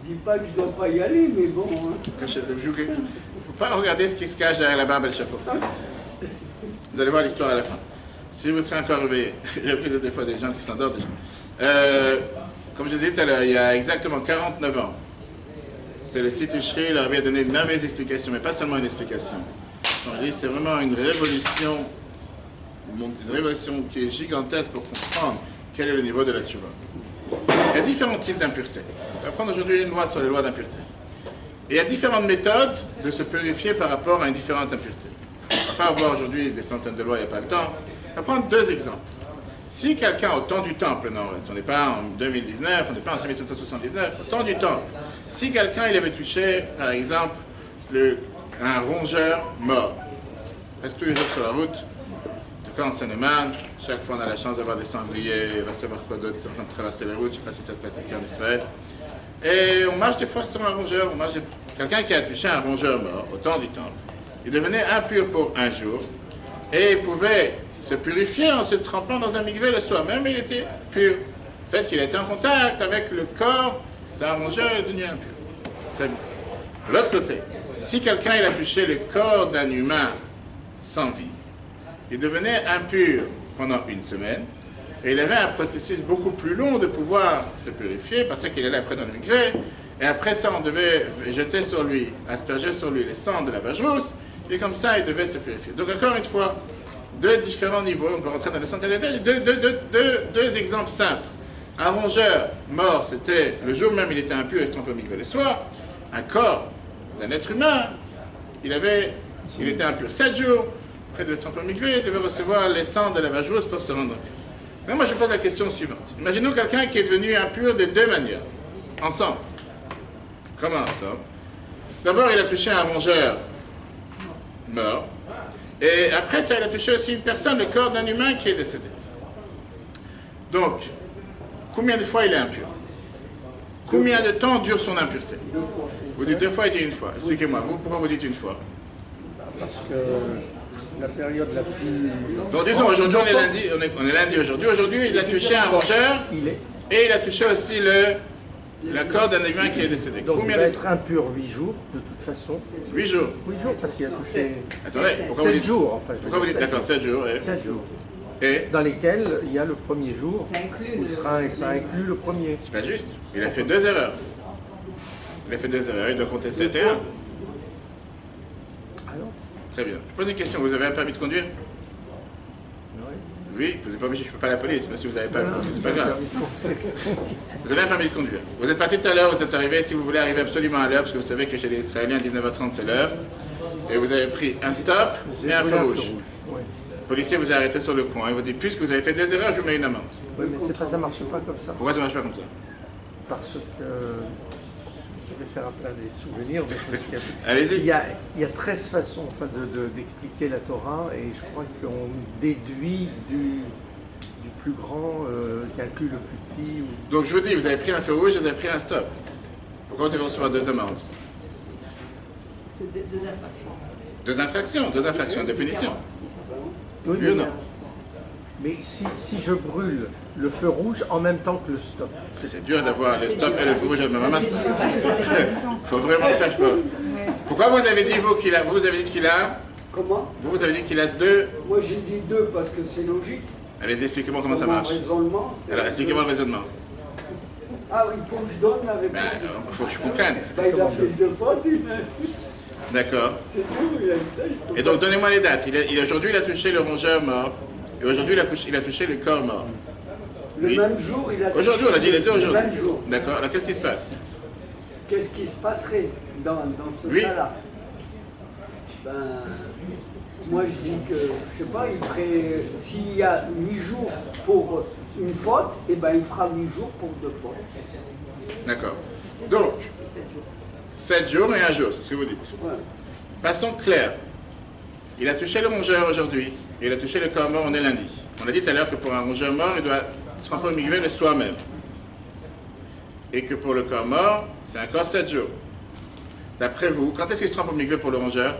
dis pas que je dois pas y aller, mais bon. Hein. Il ne faut pas regarder ce qui se cache derrière la barbe et le chapeau. Vous allez voir l'histoire à la fin. Si vous serez encore réveillé, il y a plus des fois des gens qui s'endorment déjà. Comme je disais tout à l'heure, il y a exactement 49 ans, c'était le site Ishri, il leur avait donné une merveilleuse explication, mais pas seulement une explication. Donc, je dis, c'est vraiment une révolution qui est gigantesque pour comprendre quel est le niveau de la tchouva. Il y a différents types d'impureté. On va prendre aujourd'hui une loi sur les lois d'impureté. Et il y a différentes méthodes de se purifier par rapport à une différente impureté. On ne va pas avoir aujourd'hui des centaines de lois, il n'y a pas le temps. On va prendre 2 exemples. Si quelqu'un, au temps du temple, non, on n'est pas en 2019, on n'est pas en 1779, au temps du temple, si quelqu'un il avait touché, par exemple, un rongeur mort, reste tous les jours sur la route, en tout cas en Seine-et-Marne, chaque fois on a la chance d'avoir des sangliers, on va savoir quoi d'autre qui sont en train de traverser les routes, je ne sais pas si ça se passe ici en Israël. Et on marche des fois sur un rongeur, quelqu'un qui a touché un rongeur mort, au temps du temple, il devenait impur pour un jour, et il pouvait se purifier en se trempant dans un mikveh le soir. Même il était pur. Le fait qu'il était en contact avec le corps d'un rongeur est devenu impur. Très bien. De l'autre côté, si quelqu'un il a touché le corps d'un humain sans vie, il devenait impur pendant une semaine, et il avait un processus beaucoup plus long de pouvoir se purifier, parce qu'il allait après dans le mikvé, et après ça on devait jeter sur lui, asperger sur lui les sangs de la vache rousse, et comme ça il devait se purifier. Donc encore une fois, deux différents niveaux, on peut rentrer dans les centaines de détails, deux exemples simples. Un rongeur mort, c'était le jour même il était impur et se trompait au mikvé le soir. Un corps d'un être humain, il était impur 7 jours, après de se tromper au mikvé, il devait recevoir les sangs de la vache rousse pour se rendre impur. Mais moi je pose la question suivante. Imaginons quelqu'un qui est devenu impur de deux manières, ensemble. Comment ça? D'abord il a touché un rongeur mort, et après ça il a touché aussi une personne, le corps d'un humain qui est décédé. Donc, combien de fois il est impur? Combien de temps dure son impureté? Vous dites deux fois, il dit une fois. Expliquez-moi, vous, pourquoi vous dites une fois? Parce que la période la plus... Donc disons, aujourd'hui on est lundi aujourd'hui. Aujourd'hui il a touché un rongeur et il a touché aussi le corps d'un humain qui est décédé. Donc Combien il va de être impur 8 jours, de toute façon. 8 jours. 8 jours, parce qu'il a touché... Attendez, pourquoi vous 7 dites... jours, enfin. Pourquoi vous dites, d'accord, 7 jours, et... 7 jours. Et dans lesquels il y a le premier jour, ça inclut, ça inclut le premier. C'est pas juste, il a fait 2 erreurs. Il a fait 2 erreurs, il doit compter 7 et 1. Alors Très bien. Je pose une question, vous avez un permis de conduire? Oui, vous n'êtes pas obligé, je ne peux pas la police, mais si vous n'avez pas, c'est pas grave. Vous avez un permis de conduire. Vous êtes parti tout à l'heure, vous êtes arrivé, si vous voulez arriver absolument à l'heure, parce que vous savez que chez les Israéliens, 19h30 c'est l'heure, et vous avez pris un stop et un feu rouge. Oui. Le policier vous a arrêté sur le coin, il vous dit, puisque vous avez fait 2 erreurs, je vous mets une amende. Oui, mais ça ne marche pas comme ça. Pourquoi ça ne marche pas comme ça? Parce que je vais faire un plein des souvenirs. Allez-y. Il y a 13 façons enfin, d'expliquer la Torah et je crois qu'on déduit du plus grand qui inclut le plus petit. Ou... Donc je vous dis, vous avez pris un feu rouge, vous avez pris un stop. Pourquoi vous devez recevoir 2 amendes? C'est 2 infractions. 2 infractions de punition. Oui, ou non? Mais si je brûle le feu rouge en même temps que le stop. C'est dur d'avoir le stop et le feu rouge à la même instant. Il faut vraiment le faire, je crois. Pourquoi vous avez dit vous avez dit qu'il a... Comment? Vous avez dit qu'il a 2... Moi j'ai dit 2 parce que c'est logique. Allez-y, expliquez-moi comment ça marche. Alors, expliquez-moi le raisonnement. Ah, il faut que je donne la réponse. Il faut que je comprenne. Il a fait 2 fautes. D'accord. C'est tout, il a dit ça. Et donc, donnez-moi les dates. Aujourd'hui, il a touché le rongeur mort. Et aujourd'hui, il a touché le corps mort. Le même jour, il a touché... Aujourd'hui, on a dit les deux aujourd'hui. Le même jour. D'accord. Alors, qu'est-ce qui se passe? Qu'est-ce qui se passerait dans ce cas-là? Ben, moi, je dis que, je sais pas, il ferait... S'il y a 8 jours pour une faute, eh ben, il fera 8 jours pour 2 fautes. D'accord. Donc, 7 jours et 1 jour, c'est ce que vous dites. Ouais. Façon claire. Il a touché le rongeur aujourd'hui, et il a touché le corps mort, on est lundi. On a dit tout à l'heure que pour un rongeur mort, il doit se tremper au mikvé le soir même. Et que pour le corps mort, c'est encore 7 jours. D'après vous, quand est-ce qu'il se trempe au mikvé pour le rongeur?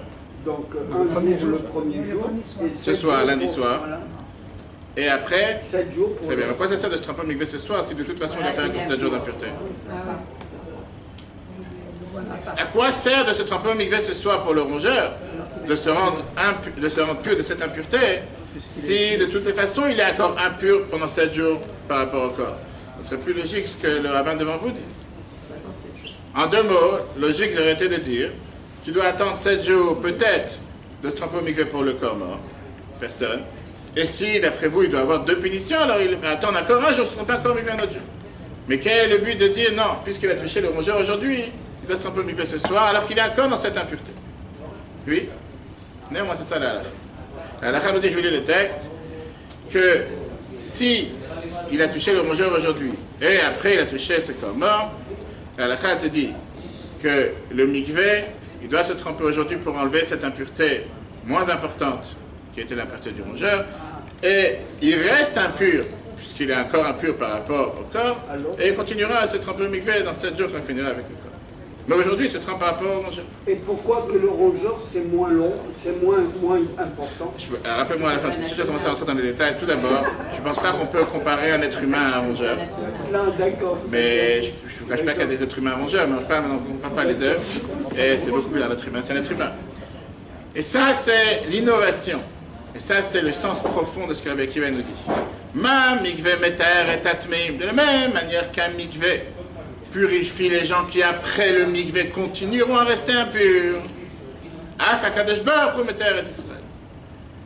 Donc, un jour, le premier jour. Ce soir, lundi soir. Voilà. Et après 7 jours pour... Très bien. Pourquoi ça sert de se tremper au mikvé ce soir si de toute façon il a fait encore 7 jours d'impureté? À quoi sert de se tremper au mikvé ce soir pour le rongeur? De se rendre pur de cette impureté si de toutes les façons il est encore impur pendant 7 jours par rapport au corps. Ce serait plus logique ce que le rabbin devant vous dit. En 2 mots, logique aurait été de dire tu dois attendre 7 jours peut-être de se tremper au mikvé pour le corps mort. Personne. Et si d'après vous il doit avoir 2 punitions, alors il va attendre encore un jour, se tromper encore au mikvé un autre jour. Mais quel est le but de dire non, puisqu'il a touché le rongeur aujourd'hui, il doit se tremper au mikvé ce soir alors qu'il est encore dans cette impureté? Oui? Non, moi c'est ça la halakha. La halakha nous dit, je vais lire le texte, que si il a touché le rongeur aujourd'hui et après il a touché ce corps mort, la halakha te dit que le mikvé, il doit se tremper aujourd'hui pour enlever cette impureté moins importante qui était l'impureté du rongeur, et il reste impur puisqu'il est encore impur par rapport au corps, et il continuera à se tremper au mikvé dans 7 jours quand il finira avec le corps. Mais aujourd'hui, il se trompe par rapport au rongeur. Et pourquoi que le rongeur, c'est moins long, c'est moins important? Alors, rappelle-moi à la fin, parce que si je commence à rentrer dans les détails, tout d'abord, je ne pense pas qu'on peut comparer un être humain à un rongeur. Non, d'accord. Mais je ne vous cache pas qu'il y a des êtres humains rongeurs, mais on ne parle pas les deux. Et c'est beaucoup plus un être humain, c'est un être humain. Et ça, c'est l'innovation. Et ça, c'est le sens profond de ce que Rabbi Akiva nous dit. Ma mikveh meter et atmim. De la même manière qu'un mikveh purifie les gens qui, après le mikveh, continueront à rester impurs. Af HaKadosh Baruch Hu meter et Israël.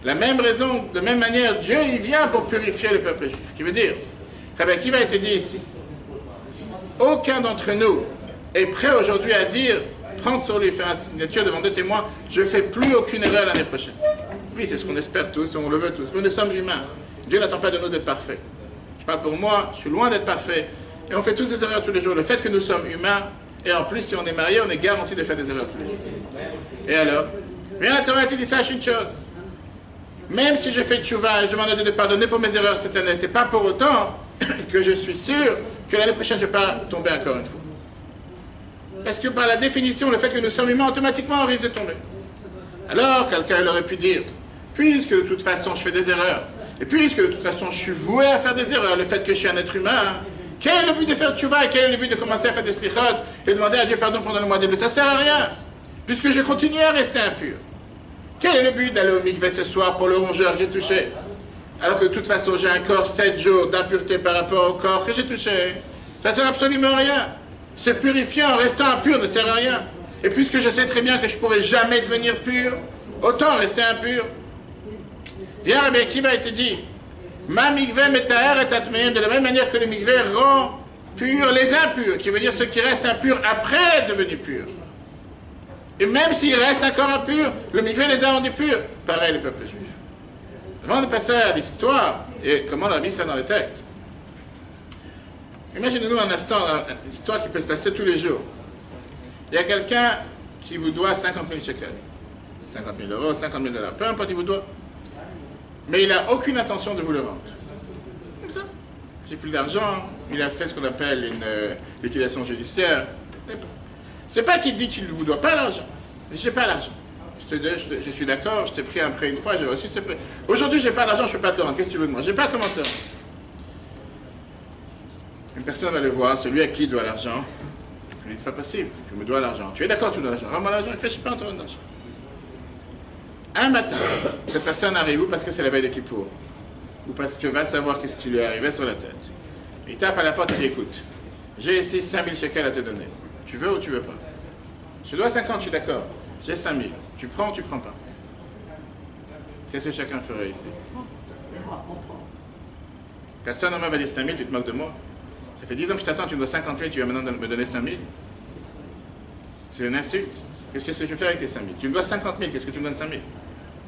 La même raison, de même manière, Dieu, il vient pour purifier le peuple juif. Qui veut dire, Rabbi Akiva a été dit ici, aucun d'entre nous est prêt aujourd'hui à dire, prendre sur lui, faire une signature devant deux témoins, je ne fais plus aucune erreur l'année prochaine. Oui, c'est ce qu'on espère tous, on le veut tous. Mais nous sommes humains. Dieu n'attend pas de nous d'être parfaits. Je parle pour moi, je suis loin d'être parfait. Et on fait tous des erreurs tous les jours. Le fait que nous sommes humains, et en plus, si on est marié, on est garanti de faire des erreurs tous les jours. Et alors, bien la Torah te dit, sache une chose. Même si je fais tchouva et je demande à Dieu de pardonner pour mes erreurs cette année, c'est pas pour autant que je suis sûr que l'année prochaine, je ne vais pas tomber encore une fois. Parce que par la définition, le fait que nous sommes humains, automatiquement, on risque de tomber. Alors, quelqu'un aurait pu dire, puisque de toute façon, je fais des erreurs, et puisque de toute façon, je suis voué à faire des erreurs, le fait que je suis un être humain, quel est le but de faire tchouva et quel est le but de commencer à faire des slichot et demander à Dieu pardon pendant le mois de mai? Ça ne sert à rien, puisque je continue à rester impur. Quel est le but d'aller au mikveh ce soir pour le rongeur que j'ai touché? Alors que de toute façon, j'ai encore 7 jours d'impureté par rapport au corps que j'ai touché. Ça ne sert absolument à rien. Se purifier en restant impur ne sert à rien. Et puisque je sais très bien que je ne pourrai jamais devenir pur, autant rester impur. Viens, Rabbi Akiva a été dit, ma mikveh metaher et atmeim, de la même manière que le mikveh rend pur les impurs, qui veut dire ceux qui restent impurs après être devenus purs. Et même s'ils restent encore impurs, le mikveh les a rendus purs. Pareil, le peuple juif. Avant de passer à l'histoire, et comment on a mis ça dans le texte, imaginez-nous un instant, une histoire qui peut se passer tous les jours. Il y a quelqu'un qui vous doit 50 000 shekels. 50 000 euros, 50 000 $, peu importe, il vous doit. Mais il n'a aucune intention de vous le rendre. Comme ça. J'ai plus d'argent, il a fait ce qu'on appelle une liquidation judiciaire. C'est pas qu'il dit qu'il ne vous doit pas l'argent. J'ai pas l'argent. Je suis d'accord, je t'ai pris un prêt une fois, j'ai reçu ce prêt. Aujourd'hui, j'ai pas l'argent, je ne peux pas te le rendre. Qu'est-ce que tu veux de moi? J'ai pas comment te le rendre. Une personne va le voir, celui à qui il doit l'argent. Il lui dit, c'est pas possible, tu me dois l'argent. Tu es d'accord, tu me dois l'argent. Rends-moi l'argent, il fait, je ne sais pas, on te rend l'argent. Un matin, cette personne arrive, ou parce que c'est la veille de Kippour, ou parce que va savoir qu'est-ce qui lui est arrivé sur la tête. Il tape à la porte et dit, écoute, j'ai ici 5 000 shekels à te donner. Tu veux ou tu veux pas? Je dois 50, je suis d'accord. J'ai 5 000. Tu prends ou tu prends pas? Qu'est-ce que chacun ferait ici? Personne normalement va dire 5 000, tu te moques de moi. Ça fait 10 ans que je t'attends, tu me dois 50 000, tu vas maintenant me donner 5 000. C'est une insulte. Qu'est-ce que je fais avec tes 5 000? Tu me dois 50 000, qu'est-ce que tu me donnes 5 000?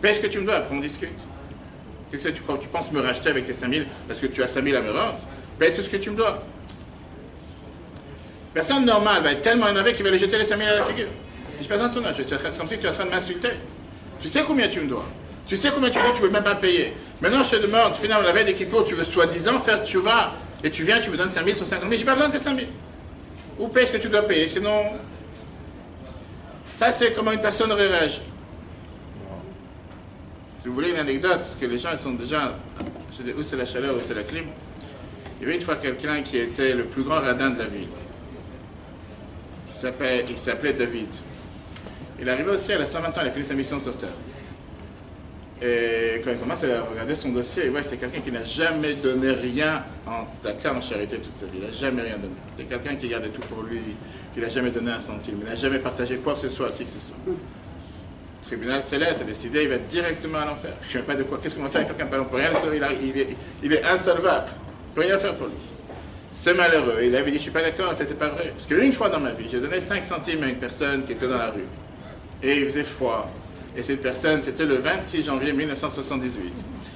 Paye ce que tu me dois, après on discute. Qu'est-ce que tu crois? Tu penses me racheter avec tes 5 000 parce que tu as 5 000 à me rendre? Paye tout ce que tu me dois. Personne normale va être tellement énervé qu'il va lui jeter les 5 000 à la figure. Je présente ton âge, c'est comme si tu es en train de m'insulter. Tu sais combien tu me dois. Tu sais combien tu me dois, tu ne veux même pas payer. Maintenant, je te demande, finalement, la veille des Kippour, tu veux soi-disant faire tchouva, et tu viens, tu me donnes 5 000 sur 50 000, j'ai pas besoin de tes 5 000. Ou paye ce que tu dois payer, sinon... Ça, c'est comment une personne aurait réagi. Si vous voulez une anecdote, parce que les gens, ils sont déjà... Je dis, où c'est la chaleur, où c'est la clim. Il y avait une fois quelqu'un qui était le plus grand radin de la ville. Il s'appelait David. Il arrivait aussi à la 120 ans, il a fini sa mission sur Terre. Et quand il commence à regarder son dossier, il voit que c'est quelqu'un qui n'a jamais donné rien en tzedaka, en charité toute sa vie. Il n'a jamais rien donné. C'était quelqu'un qui gardait tout pour lui, qui n'a jamais donné un centime. Il n'a jamais partagé quoi que ce soit à qui que ce soit. Le tribunal céleste a décidé, il va directement à l'enfer. Je ne sais pas de quoi. Qu'est-ce qu'on va faire avec quelqu'un? On peut rien il est insolvable. On ne peut rien faire pour lui. Ce malheureux, il avait dit, je ne suis pas d'accord, il fait, c'est pas vrai. Parce qu'une fois dans ma vie, j'ai donné 5 centimes à une personne qui était dans la rue. Et il faisait froid. Et cette personne, c'était le 26 janvier 1978.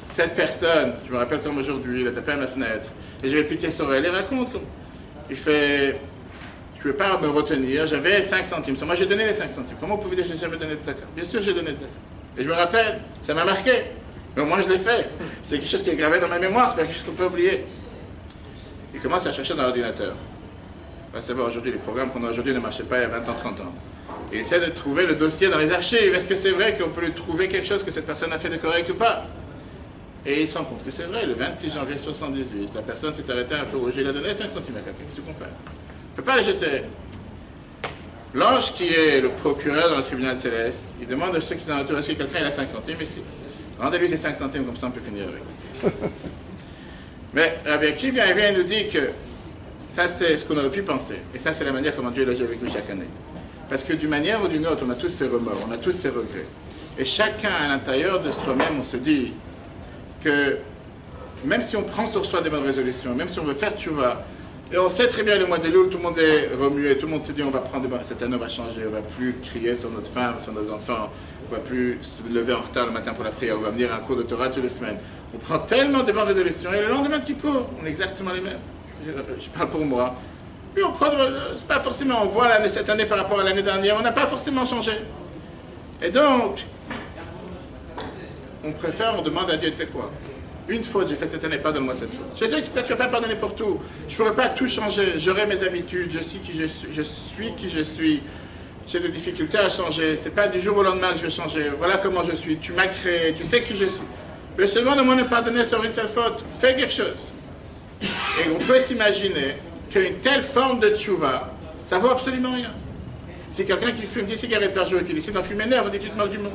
Cette personne, je me rappelle comme aujourd'hui, il a tapé à ma fenêtre. Et j'avais pitié sur elle. Il raconte. Il fait, je ne pouvais pas me retenir, j'avais 5 centimes. Moi, j'ai donné les 5 centimes. Comment vous pouvez dire que je n'ai jamais donné de zakat? Bien sûr, j'ai donné de zakat. Et je me rappelle, ça m'a marqué. Mais au moins, je l'ai fait. C'est quelque chose qui est gravé dans ma mémoire, c'est pas quelque chose qu'on peut oublier. Il commence à chercher dans l'ordinateur. On va savoir aujourd'hui, les programmes qu'on a aujourd'hui ne marchaient pas il y a 20 ans, 30 ans. Et essaie de trouver le dossier dans les archives. Est-ce que c'est vrai qu'on peut lui trouver quelque chose que cette personne a fait de correct ou pas? Et il se rend compte que c'est vrai. Le 26 janvier 78, la personne s'est arrêtée à un feu rouge. Il a donné 5 cm à quelqu'un. Qu'est-ce qu'on fasse? On ne peut pas le jeter. L'ange qui est le procureur dans le tribunal céleste, il demande à ceux qui sont autour, est-ce que quelqu'un il a 5 centimes? Ici. Rendez-lui ces 5 centimes, comme ça on peut finir avec. Mais Rabbi Akiva vient et nous dit que ça c'est ce qu'on aurait pu penser. Et ça c'est la manière comment Dieu agit avec nous chaque année. Parce que d'une manière ou d'une autre, on a tous ces remords, on a tous ces regrets. Et chacun à l'intérieur de soi-même, on se dit que même si on prend sur soi des bonnes résolutions, même si on veut faire tchouva, et on sait très bien le mois de Loul, tout le monde est remué, tout le monde se dit on va prendre cette année, on va changer, on va plus crier sur notre femme, sur nos enfants, on va plus se lever en retard le matin pour la prière, on va venir à un cours de Torah toutes les semaines. On prend tellement de bonnes résolutions, et le lendemain de Kippour, on est exactement les mêmes. Je parle pour moi. Oui, on prend, c'est pas forcément, on voit cette année par rapport à l'année dernière, on n'a pas forcément changé. Et donc, on demande à Dieu, tu sais quoi, une faute j'ai fait cette année, pardonne-moi cette faute. Je sais que tu ne vas pas pardonner pour tout, je ne pourrais pas tout changer, j'aurai mes habitudes, je suis qui je suis, j'ai des difficultés à changer, c'est pas du jour au lendemain que je vais changer, voilà comment je suis, tu m'as créé, tu sais qui je suis. Mais seulement de moi ne pardonner sur une seule faute, fais quelque chose. Et on peut s'imaginer qu'une telle forme de tchouva, ça vaut absolument rien. Si quelqu'un qui fume 10 cigarettes par jour et qui décide d'en fumer 9, on dit tu te moques du monde.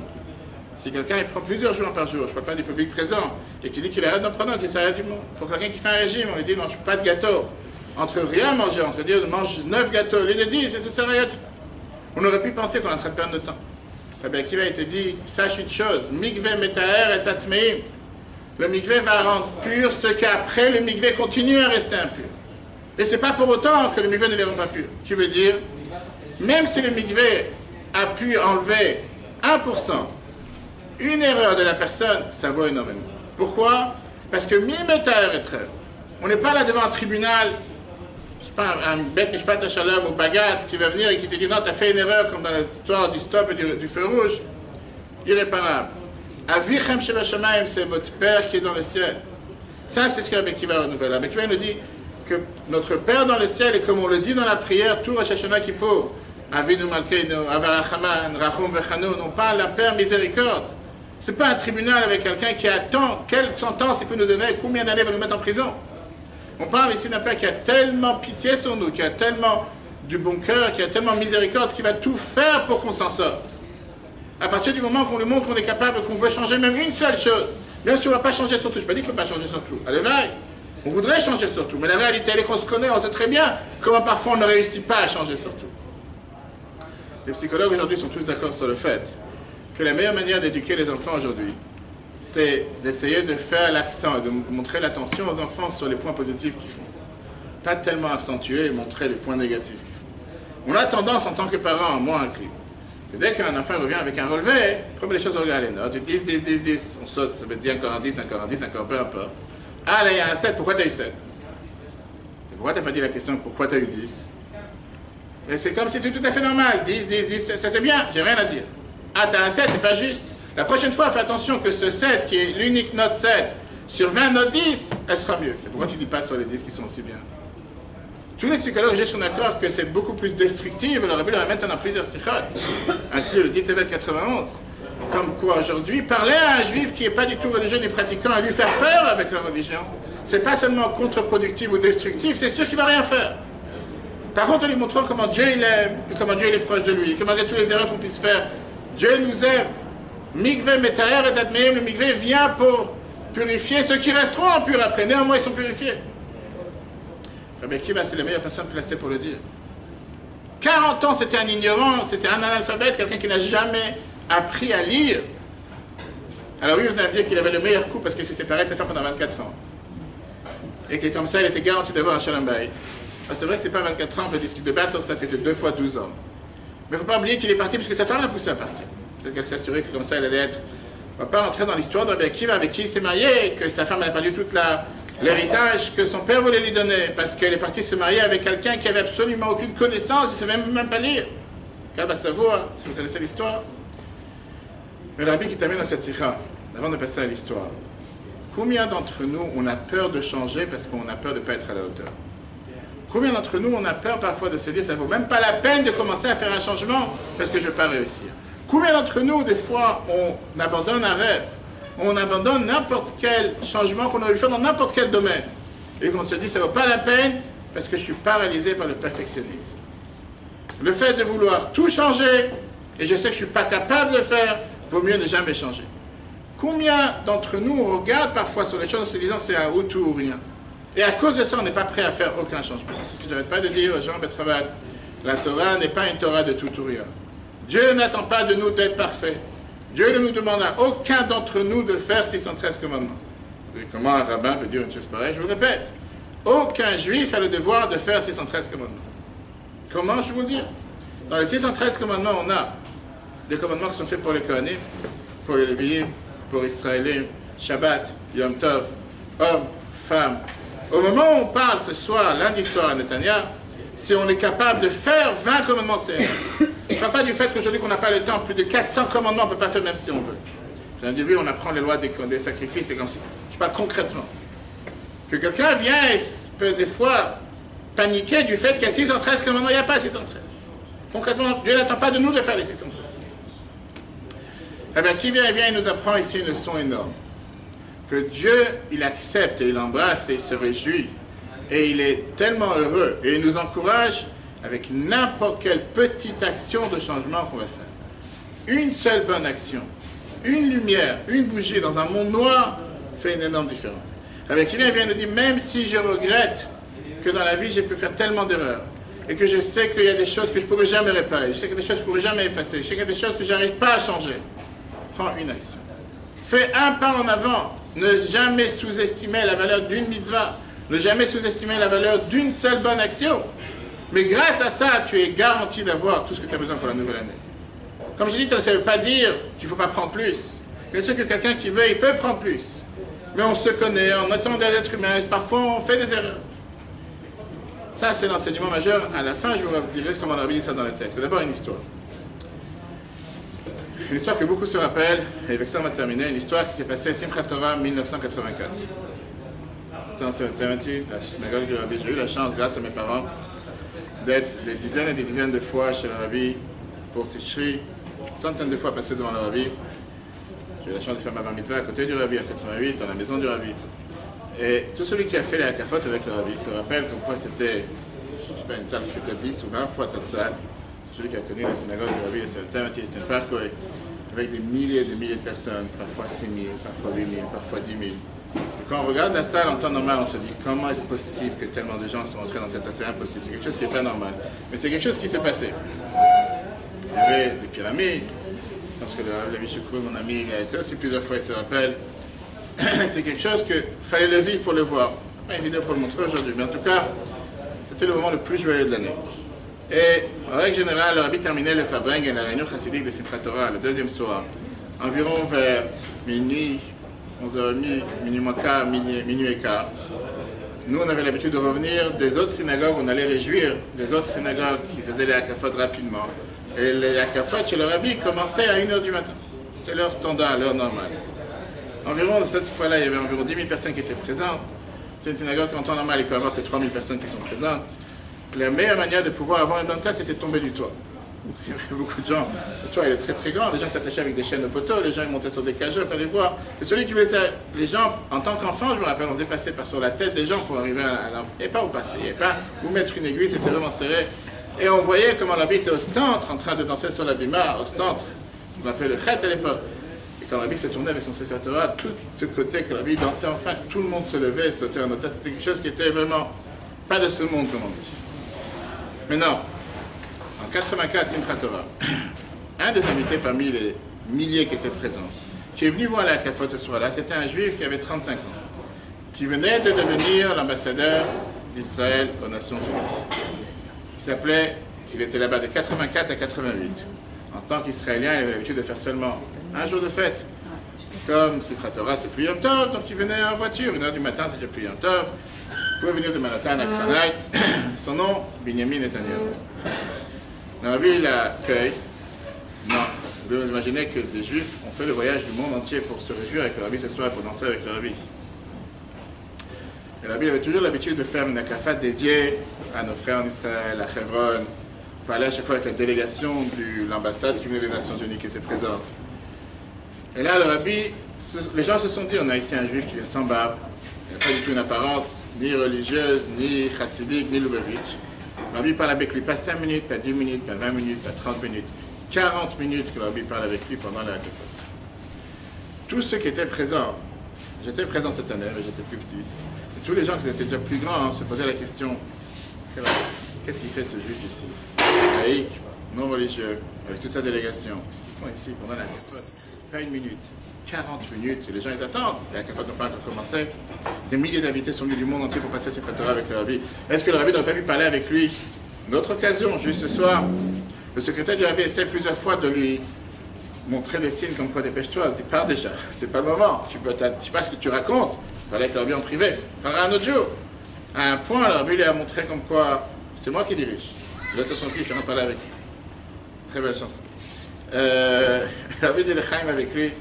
Si quelqu'un prend plusieurs joints par jour, je ne parle pas du public présent, et qui dit qu'il arrête d'en prendre, on dit ça arrête du monde. Pour quelqu'un qui fait un régime, on lui dit ne mange pas de gâteau. Entre rien manger, entre dire mange 9 gâteaux, lui il dit ça sert à rien. On aurait pu penser qu'on est en train de perdre notre temps. Rabbi Akiva été dit, sache une chose, mikveh metaher et tatmeim. Le mikveh va rendre pur ce qu'après le mikveh continue à rester impur. Et ce n'est pas pour autant que le mikveh ne les rend pas purs. Qui veut dire, même si le mikveh a pu enlever 1%, une erreur de la personne, ça vaut énormément. Pourquoi? Parce que mimetaher et trève. On n'est pas là devant un tribunal, je sais pas, un bête mishpat hachalom ou bagatz qui va venir et qui te dit non, tu as fait une erreur comme dans l'histoire du stop et du feu rouge. Irréparable. Avichem shel hashamayim, c'est votre Père qui est dans le ciel. Ça, c'est ce que Rabbi Akiva renouvelle. Rabbi Akiva nous dit que notre Père dans le ciel, et comme on le dit dans la prière, tout Rosh Hashanah Kippour, Avinu Malkeinu, Avarachaman, Rachum Vechanoun, on parle d'un Père miséricorde. Ce n'est pas un tribunal avec quelqu'un qui attend quelle sentence il peut nous donner, combien d'années il va nous mettre en prison. On parle ici d'un Père qui a tellement pitié sur nous, qui a tellement du bon cœur, qui a tellement miséricorde, qui va tout faire pour qu'on s'en sorte. À partir du moment qu'on lui montre qu'on est capable, qu'on veut changer même une seule chose, bien sûr on ne va pas changer sur tout, je ne pas dit qu'il ne faut pas changer sur tout, allez vaille, on voudrait changer sur tout, mais la réalité elle est qu'on se connaît, on sait très bien comment parfois on ne réussit pas à changer sur tout. Les psychologues aujourd'hui sont tous d'accord sur le fait que la meilleure manière d'éduquer les enfants aujourd'hui, c'est d'essayer de faire l'accent et de montrer l'attention aux enfants sur les points positifs qu'ils font. Pas tellement accentuer et montrer les points négatifs qu'ils font. On a tendance en tant que parents, moi inclus, que dès qu'un enfant revient avec un relevé, première les choses, on regarde les notes, 10, 10, 10, 10, on saute, ça veut dire encore un 10, encore un 10, encore peu importe. Ah là il y a un 7, pourquoi tu as eu 7? Et pourquoi tu n'as pas dit la question pourquoi tu as eu 10? Mais c'est comme si c'était tout à fait normal, 10, 10, 10, ça c'est bien, j'ai rien à dire. Ah, tu as un 7, c'est pas juste. La prochaine fois, fais attention que ce 7, qui est l'unique note 7, sur 20 notes 10, elle sera mieux. Et pourquoi tu ne dis pas sur les 10 qui sont aussi bien? Tous les psychologues sont d'accord que c'est beaucoup plus destructif. On aurait pu leur mettre ça dans plusieurs sikhot, inclus le dit Tevet 91. Comme quoi aujourd'hui, parler à un juif qui n'est pas du tout religieux ni pratiquant et lui faire peur avec la religion, c'est pas seulement contre-productif ou destructif, c'est sûr qu'il ne va rien faire. Par contre, en lui montrant comment Dieu il aime, et comment Dieu il est proche de lui, comment il y a toutes les erreurs qu'on puisse faire, Dieu nous aime. Mikveh metaher et tatmeim, le mikveh vient pour purifier ceux qui resteront impurs après. Néanmoins, ils sont purifiés. Rabbi Akiva, c'est la meilleure personne placée pour le dire. 40 ans, c'était un ignorant, c'était un analphabète, quelqu'un qui n'a jamais appris à lire. Alors oui, vous allez me dire qu'il avait le meilleur coup parce qu'il s'est séparé de sa femme pendant 24 ans. Et que comme ça, il était garanti d'avoir un shalom bayit. C'est vrai que c'est pas 24 ans, on peut discuter de battre sur ça, c'était 2 fois 12 ans. Mais il ne faut pas oublier qu'il est parti parce que sa femme l'a poussé à partir. Peut-être qu'elle s'est assurée que comme ça, elle allait être... On ne va pas rentrer dans l'histoire de Rabbi Akiva avec qui il s'est marié, que sa femme a perdu tout l'héritage que son père voulait lui donner, parce qu'elle est partie se marier avec quelqu'un qui n'avait absolument aucune connaissance, il ne savait même pas lire. Quel va savoir, si vous connaissez l'histoire. Mais le rabbi qui termine dans cette sikha, avant de passer à l'histoire, combien d'entre nous, on a peur de changer parce qu'on a peur de ne pas être à la hauteur? Combien d'entre nous, on a peur parfois de se dire, ça ne vaut même pas la peine de commencer à faire un changement parce que je ne vais pas réussir. Combien d'entre nous, des fois, on abandonne un rêve, on abandonne n'importe quel changement qu'on aurait pu faire dans n'importe quel domaine, et qu'on se dit, ça ne vaut pas la peine parce que je suis paralysé par le perfectionnisme. Le fait de vouloir tout changer, et je sais que je ne suis pas capable de le faire, vaut mieux ne jamais changer. Combien d'entre nous, on regarde parfois sur les choses en se disant, c'est un ou tout ou rien. Et à cause de ça, on n'est pas prêt à faire aucun changement. C'est ce que je n'arrête pas de dire aux gens, Betraval. La Torah n'est pas une Torah de tout ou rien. Dieu n'attend pas de nous d'être parfaits. Dieu ne nous demande à aucun d'entre nous de faire 613 commandements. Vous savez comment un rabbin peut dire une chose pareille? Je vous le répète. Aucun juif a le devoir de faire 613 commandements. Comment je vous le dis? Dans les 613 commandements, on a des commandements qui sont faits pour les Kohanim, pour les Lévi'im, pour les Israéliens, Shabbat, Yom Tov, hommes, femmes. Au moment où on parle ce soir, lundi soir à Netanya, si on est capable de faire 20 commandements, c'est je ne parle pas du fait qu'aujourd'hui qu'on n'a pas le temps, plus de 400 commandements, on ne peut pas faire même si on veut. J'ai dit, oui, on apprend les lois des sacrifices, c'est comme si. Je parle concrètement. Que quelqu'un vient et peut des fois paniquer du fait qu'il y a 613 commandements, il n'y a pas 613. Concrètement, Dieu n'attend pas de nous de faire les 613. Eh bien, qui vient et nous apprend ici une leçon énorme. Que Dieu, il accepte et il embrasse et il se réjouit. Et il est tellement heureux. Et il nous encourage avec n'importe quelle petite action de changement qu'on va faire. Une seule bonne action, une lumière, une bougie dans un monde noir fait une énorme différence. Avec qui vient nous dire, même si je regrette que dans la vie j'ai pu faire tellement d'erreurs, et que je sais qu'il y a des choses que je ne pourrai jamais réparer, je sais qu'il y a des choses que je ne pourrai jamais effacer, je sais qu'il y a des choses que je n'arrive pas à changer, prends une action. Fais un pas en avant. Ne jamais sous-estimer la valeur d'une mitzvah. Ne jamais sous-estimer la valeur d'une seule bonne action. Mais grâce à ça, tu es garanti d'avoir tout ce que tu as besoin pour la nouvelle année. Comme je dis, ça ne veut pas dire qu'il ne faut pas prendre plus. Bien sûr que quelqu'un qui veut, il peut prendre plus. Mais on se connaît, on attend des êtres humains, parfois on fait des erreurs. Ça, c'est l'enseignement majeur. À la fin, je vous dirai comment on a dit ça dans le texte. D'abord, une histoire. Une histoire que beaucoup se rappellent, et avec ça on va terminer, une histoire qui s'est passée à Simchat Torah 1984. C'était en 78, la synagogue du Rabbi. J'ai eu la chance, grâce à mes parents, d'être des dizaines et des dizaines de fois chez le Rabbi pour Tishri, centaines de fois passé devant le Rabbi. J'ai eu la chance de faire ma bar mitzvah à côté du Rabbi en 88, dans la maison du Rabbi. Et tout celui qui a fait les hakafot avec le Rabbi se rappelle comme quoi c'était, je ne sais pas, une salle qui fait peut-être 10 ou 20 fois cette salle. Celui qui a connu la synagogue du Rabbi, c'est un parcours avec des milliers et des milliers de personnes, parfois 6 000, parfois 8 000, parfois 10 000. Et quand on regarde la salle en temps normal, on se dit comment est-ce possible que tellement de gens sont entrés dans cette salle? C'est impossible, c'est quelque chose qui n'est pas normal. Mais c'est quelque chose qui s'est passé. Il y avait des pyramides, parce que le Vichoukou, mon ami, il a été aussi plusieurs fois, il se rappelle. C'est quelque chose qu'il fallait le vivre pour le voir. Pas une vidéo pour le montrer aujourd'hui, mais en tout cas, c'était le moment le plus joyeux de l'année. Et en règle générale, le Rabbi terminait le Fabring et la réunion chassidique de Simchat Torah, le deuxième soir, environ vers minuit, 11h30, minuit moins quart, minuit et quart. Nous, on avait l'habitude de revenir des autres synagogues, on allait réjouir les autres synagogues qui faisaient les hakafot rapidement. Et les hakafot chez le Rabbi commençaient à 1h du matin. C'était l'heure standard, l'heure normale. Environ, cette fois-là, il y avait environ 10 000 personnes qui étaient présentes. C'est une synagogue qu'en temps normal, il peut y avoir que 3 000 personnes qui sont présentes. La meilleure manière de pouvoir avoir une bonne place, c'était de tomber du toit. Il y avait beaucoup de gens, le toit il est très très grand, les gens s'attachaient avec des chaînes de poteaux, les gens ils montaient sur des cageurs, il fallait voir. Et celui qui voulait ça, les gens, en tant qu'enfant, je me rappelle, on faisait passer par sur la tête des gens pour arriver à la... Et pas où passer, et pas où mettre une aiguille, c'était vraiment serré. Et on voyait comment la vie était au centre, en train de danser sur la bima, au centre. Je me rappelle le chet à l'époque. Et quand la vie se tournait avec son Sefer Torah, tout ce côté que la vie dansait en face, tout le monde se levait, sautait en otage, c'était quelque chose qui était vraiment pas de ce monde, comme on dit. Mais non, en 84, Simchat Torah, un des invités parmi les milliers qui étaient présents, qui est venu voir la hakafot ce soir-là, c'était un juif qui avait 35 ans, qui venait de devenir l'ambassadeur d'Israël aux Nations Unies. Il était là-bas de 84 à 88. En tant qu'Israélien, il avait l'habitude de faire seulement un jour de fête. Comme Simchat Torah, c'est plus Yom Tov, donc il venait en voiture, 1h du matin, c'était plus Yom Tov. Il pouvait venir de Manhattan à Granite. Son nom, Binyamin Netanyahu. Le Rabbi l'accueille. Non, vous devez vous imaginer que des Juifs ont fait le voyage du monde entier pour se réjouir avec le Rabbi ce soir et pour danser avec le Rabbi. Et la Bible avait toujours l'habitude de faire une akafat dédiée à nos frères en Israël, à Hebron. On parlait à chaque fois avec la délégation de l'ambassade qui venait des Nations Unies qui était présente. Et là, le rabbi, les gens se sont dit, on a ici un juif qui vient sans barbe, il n'a pas du tout une apparence ni religieuse, ni chassidique, ni Lubavitch. Le rabbi parle avec lui, pas 5 minutes, pas 10 minutes, pas 20 minutes, pas 30 minutes, 40 minutes que le rabbi parle avec lui pendant la akafat. Tous ceux qui étaient présents, j'étais présent cette année, mais j'étais plus petit, et tous les gens qui étaient déjà plus grands se posaient la question, qu'est-ce qu'il fait ce juif ici, laïque, non religieux, avec toute sa délégation, qu'est-ce qu'ils font ici pendant la akafat? Pas 1 minute, 40 minutes, et les gens ils attendent, la akafat n'a pas encore commencé, des milliers d'invités sont venus du monde entier pour passer ses Torah avec le rabbi. Est-ce que le rabbi n'aurait pas pu parler avec lui? Une autre occasion, juste ce soir, le secrétaire du rabbi essaie plusieurs fois de lui montrer des signes comme quoi dépêche-toi, il part déjà, c'est pas le moment, je sais pas ce que tu racontes, parler avec le rabbi en privé, parlera un autre jour. À un point, le rabbi lui a montré comme quoi c'est moi qui dirige. L'autre tranquille, je vais en parler avec lui. Très belle chanson. Le rabbi dit le Chaim avec lui.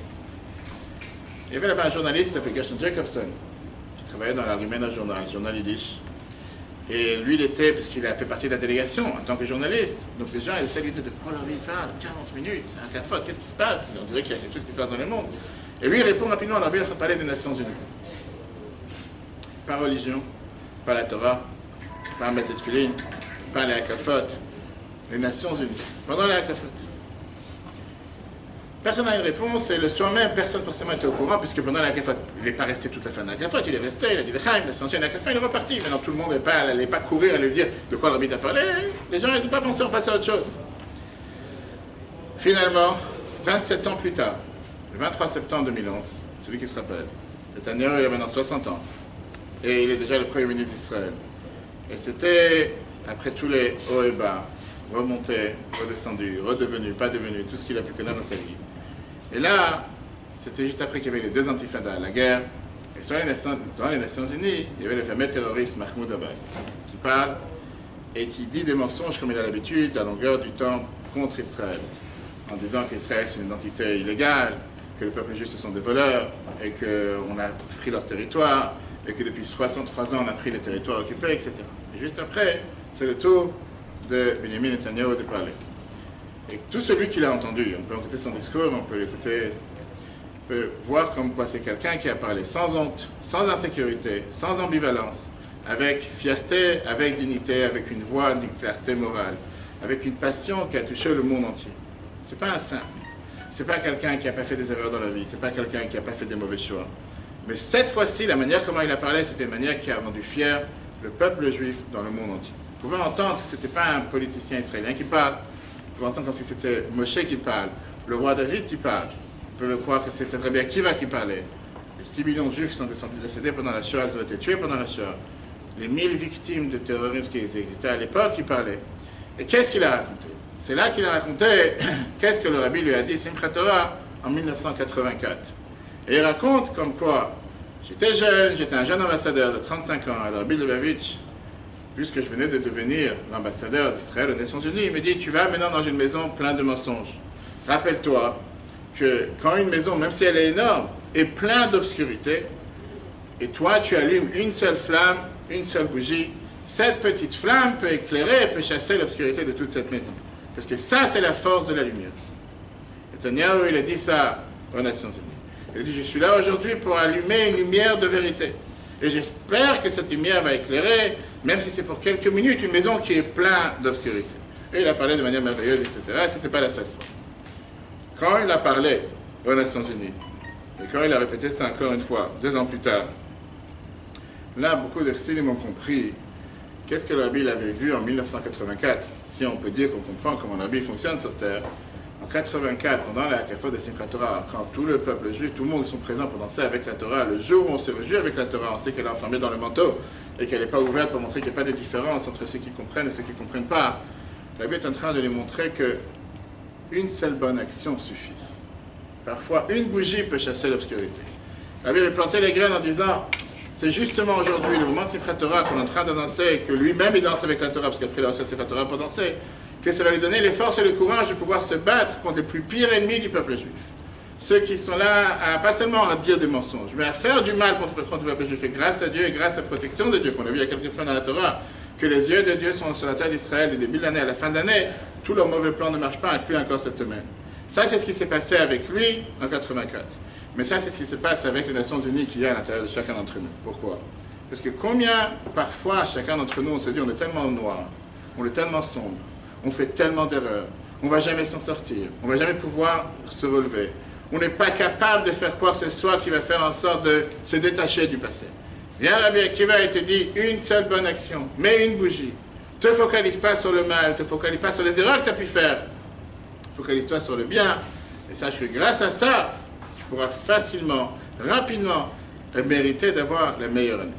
Il y avait là-bas un journaliste qui s'appelait Gershon Jacobson, qui travaillait dans l'Arimena Journal, le journal yiddish. Et lui, il était, parce qu'il a fait partie de la délégation en tant que journaliste. Donc les gens essaient de lui dire de quoi il parle, 40 minutes, un café, qu'est-ce qui se passe? On dirait qu'il y a quelque chose qui se passe dans le monde. Et lui, il répond rapidement à l'arbitre, il parler des Nations Unies. Pas religion, pas la Torah, pas Metet Tefillin, pas les Hakafot, les Nations Unies. Pendant les Hakafot. Personne n'a une réponse, et le soir même, personne forcément était au courant, puisque pendant la Hakafot, il n'est pas resté toute la fin de la Hakafot, il est resté, il a dit le Chaim, il a senti une Hakafot, il est reparti. Maintenant, tout le monde n'allait pas courir à lui dire de quoi l'arbitre a parlé, les gens n'ont pas pensé en passer à autre chose. Finalement, 27 ans plus tard, le 23 septembre 2011, celui qui se rappelle, Netanyahu, il a maintenant 60 ans, et il est déjà le Premier ministre d'Israël. Et c'était, après tous les hauts et bas, remonté, redescendu, redevenu, pas devenu, tout ce qu'il a pu connaître dans sa vie. Et là, c'était juste après qu'il y avait les deux intifadas, la guerre, et dans les Nations Unies, il y avait le fameux terroriste Mahmoud Abbas, qui parle et qui dit des mensonges comme il a l'habitude à longueur du temps contre Israël, en disant qu'Israël c'est une entité illégale, que le peuple juif ce sont des voleurs, et qu'on a pris leur territoire, et que depuis 63 ans on a pris les territoires occupés, etc. Et juste après, c'est le tour de Benjamin Netanyahu de parler. Et tout celui qui l'a entendu, on peut écouter son discours, on peut l'écouter, peut voir comme quoi c'est quelqu'un qui a parlé sans honte, sans insécurité, sans ambivalence, avec fierté, avec dignité, avec une voix d'une clarté morale, avec une passion qui a touché le monde entier. C'est pas un saint, c'est pas quelqu'un qui n'a pas fait des erreurs dans la vie, c'est pas quelqu'un qui n'a pas fait des mauvais choix. Mais cette fois-ci, la manière comment il a parlé, c'était une manière qui a rendu fier le peuple juif dans le monde entier. Vous pouvez entendre que ce n'était pas un politicien israélien qui parle, vous pouvez entendre comme si c'était Moshe qui parle, le roi David qui parle, vous pouvez croire que c'était Rabbi Akiva qui parlait. Les 6 millions de juifs qui sont décédés pendant la Shoah, qui ont été tués pendant la Shoah, les 1000 victimes de terrorisme qui existaient à l'époque qui parlaient. Et qu'est-ce qu'il a raconté? C'est là qu'il a raconté qu'est-ce que le rabbi lui a dit, Simchat Torah, en 1984. Et il raconte comme quoi, j'étais jeune, j'étais un jeune ambassadeur de 35 ans à Rabbi Lubavitch, puisque je venais de devenir l'ambassadeur d'Israël aux Nations Unies. Il me dit, tu vas maintenant dans une maison pleine de mensonges. Rappelle-toi que quand une maison, même si elle est énorme, est pleine d'obscurité, et toi tu allumes une seule flamme, une seule bougie, cette petite flamme peut éclairer, peut chasser l'obscurité de toute cette maison. Parce que ça, c'est la force de la lumière. Netanyahu, il a dit ça aux Nations Unies. Il a dit, je suis là aujourd'hui pour allumer une lumière de vérité. Et j'espère que cette lumière va éclairer, même si c'est pour quelques minutes, une maison qui est pleine d'obscurité. Et il a parlé de manière merveilleuse, etc. Et ce n'était pas la seule fois. Quand il a parlé aux Nations Unies, et quand il a répété ça encore une fois, 2 ans plus tard, là, beaucoup de chassidim ont compris qu'est-ce que le rabbi avait vu en 1984, si on peut dire qu'on comprend comment le rabbi fonctionne sur Terre. En 84, pendant la Hakafot de Simchat Torah, quand tout le peuple juif, tout le monde sont présents pour danser avec la Torah, le jour où on se réjouit avec la Torah, on sait qu'elle est enfermée dans le manteau et qu'elle n'est pas ouverte pour montrer qu'il n'y a pas de différence entre ceux qui comprennent et ceux qui ne comprennent pas. Le rabbi est en train de lui montrer qu'une seule bonne action suffit. Parfois, une bougie peut chasser l'obscurité. Le rabbi avait planté les graines en disant, c'est justement aujourd'hui, le moment de Simchat Torah, qu'on est en train de danser, et que lui-même il danse avec la Torah, parce qu'après il a reçu Simchat Torah pour danser, que ça va lui donner les forces et le courage de pouvoir se battre contre les plus pires ennemis du peuple juif. ceux qui sont là, pas seulement à dire des mensonges, mais à faire du mal contre le peuple juif. Et grâce à Dieu et grâce à la protection de Dieu, qu'on a vu il y a quelques semaines dans la Torah, que les yeux de Dieu sont sur la terre d'Israël du début de l'année à la fin de l'année, tous leurs mauvais plans ne marchent pas, inclus encore cette semaine. Ça, c'est ce qui s'est passé avec lui en 84. Mais ça, c'est ce qui se passe avec les Nations Unies qu'il y a à l'intérieur de chacun d'entre nous. Pourquoi? Parce que combien, parfois, chacun d'entre nous, on se dit, on est tellement noir, on est tellement sombre, on fait tellement d'erreurs, on ne va jamais s'en sortir, on ne va jamais pouvoir se relever. On n'est pas capable de faire quoi que ce soit qui va faire en sorte de se détacher du passé. Viens, Rabbi Akiva, et te dit une seule bonne action, mets une bougie. Ne te focalise pas sur le mal, ne te focalise pas sur les erreurs que tu as pu faire. Focalise-toi sur le bien. Et sache que grâce à ça, tu pourras facilement, rapidement, mériter d'avoir la meilleure année.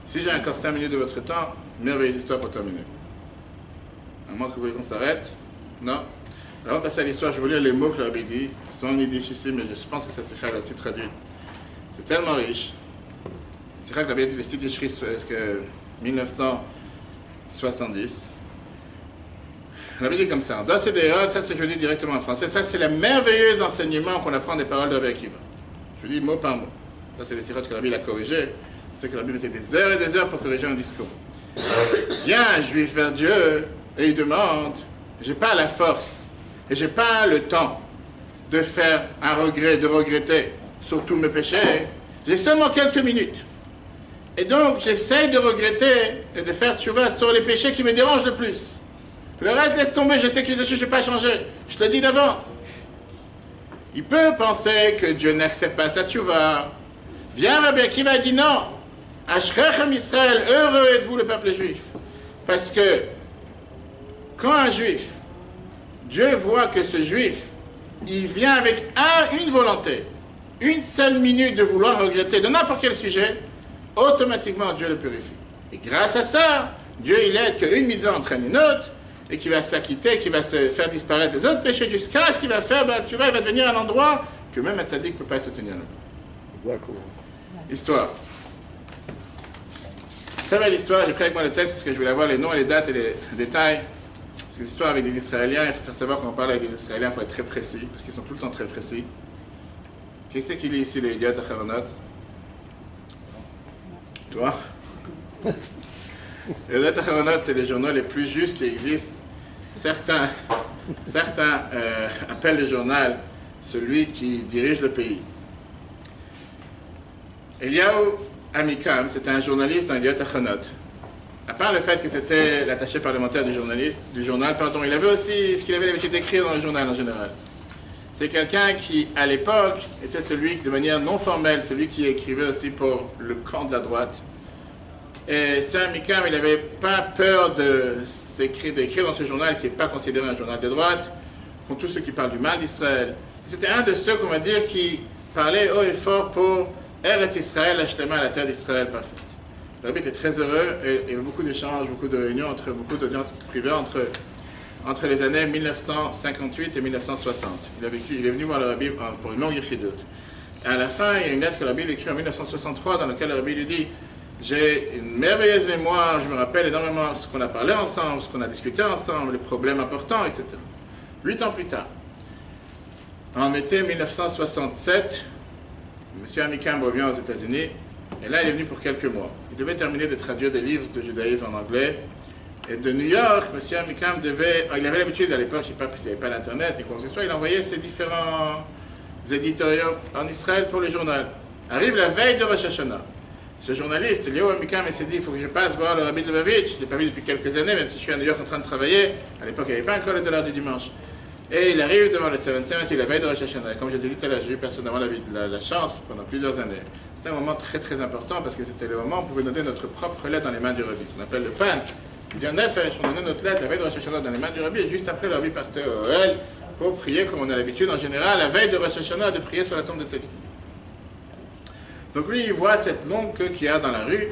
Si j'ai encore 5 minutes de votre temps, merveilleuse histoire pour terminer. À moins que vous voulez qu'on s'arrête. Non? Alors, on passe à l'histoire. Je vais vous lire les mots que le Rabbi dit. Ils sont en yiddish ici, mais je pense que ça s'écrit aussi traduit. C'est tellement riche. C'est vrai que le Rabbi a dit le site écrit 1970. Le Rabbi dit comme ça. Dans ces dérotes, ça c'est je dis directement en français. Ça c'est le merveilleux enseignement qu'on apprend des paroles de Rabbi Akiva. Je dis mot par mot. Ça c'est les sirotes que le Rabbi a corrigées. C'est que le Rabbi mettait des heures et des heures pour corriger un discours. Vient un juif vers Dieu et il demande, j'ai pas la force et j'ai pas le temps de faire un regret, de regretter sur tous mes péchés. J'ai seulement quelques minutes. Et donc j'essaie de regretter et de faire tchouva sur les péchés qui me dérangent le plus. Le reste laisse tomber, je sais que je ne vais pas changer. Je te le dis d'avance. Il peut penser que Dieu n'accepte pas sa tchouva. Viens Rabbi Akiva dit non. Ashrechem Israël, heureux êtes-vous le peuple juif. Parce que quand un juif, Dieu voit que ce juif, il vient avec une volonté, une seule minute de vouloir regretter de n'importe quel sujet, automatiquement Dieu le purifie. Et grâce à ça, Dieu il aide qu'une mitzvah entraîne une autre, et qui va s'acquitter, qui va se faire disparaître les autres péchés jusqu'à ce qu'il va faire, tu vois, il va devenir un endroit que même un tzaddik ne peut pas se tenir là. D'accord. Histoire. Très belle histoire, j'ai pris avec moi le texte parce que je voulais avoir les noms et les dates et les détails. C'est une histoire avec des Israéliens, il faut faire savoir quand on parle avec des Israéliens, il faut être très précis, parce qu'ils sont tout le temps très précis. Qui c'est qui lit ici les Yediot Acharonot? Toi? Les Yediot Acharonot, c'est les journaux les plus justes qui existent. Certains appellent le journal celui qui dirige le pays. Eliyahu Amikam, c'était un journaliste dans Yediot Acharonot. À part le fait que c'était l'attaché parlementaire du journal, il avait aussi ce qu'il avait l'habitude d'écrire dans le journal en général. C'est quelqu'un qui, à l'époque, était celui, de manière non formelle, celui qui écrivait aussi pour le camp de la droite. Et ce Amikam, il n'avait pas peur d'écrire dans ce journal qui n'est pas considéré un journal de droite, contre tous ceux qui parlent du mal d'Israël. C'était un de ceux, qu'on va dire, qui parlait haut et fort pour Eretz Israël, Hashlema, la terre d'Israël parfaite. Le Rabbi était très heureux et il y avait beaucoup d'échanges, beaucoup de réunions, beaucoup d'audiences privées entre les années 1958 et 1960. Il est venu voir le Rabbi pour une longue yechidut. Et à la fin, il y a une lettre que le Rabbi lui écrit en 1963 dans laquelle le Rabbi lui dit « J'ai une merveilleuse mémoire, je me rappelle énormément ce qu'on a parlé ensemble, ce qu'on a discuté ensemble, les problèmes importants, etc. » 8 ans plus tard, en été 1967, M. Amikam revient aux États-Unis. Et là, il est venu pour quelques mois. Il devait terminer de traduire des livres de judaïsme en anglais. Et de New York, M. Amikam il avait l'habitude à l'époque, je ne sais pas, s'il n'y avait pas l'Internet et quoi que ce soit, il envoyait ses différents éditoriaux en Israël pour le journal. Arrive la veille de Rosh Hashanah. Ce journaliste, Eliyahu Amikam, il s'est dit, il faut que je passe voir le Rabbi de Lubavitch. Je ne l'ai pas vu depuis quelques années, même si je suis à New York en train de travailler. À l'époque, il n'y avait pas encore le dollar du dimanche. Et il arrive devant le 770, la veille de Rosh Hashanah. Comme je l'ai dit tout à l'heure, j'ai eu personnellement la chance pendant plusieurs années. C'était un moment très très important parce que c'était le moment où on pouvait donner notre propre lettre dans les mains du Rabbi. On appelle le pan. Il dit en effet, on donnait notre lettre la veille de Rosh Hashanah dans les mains du Rabbi et juste après le Rabbi partait au Ohel pour prier comme on a l'habitude en général, la veille de Rosh Hashanah, de prier sur la tombe de Tzaddik. Donc lui, il voit cette longue queue qu'il y a dans la rue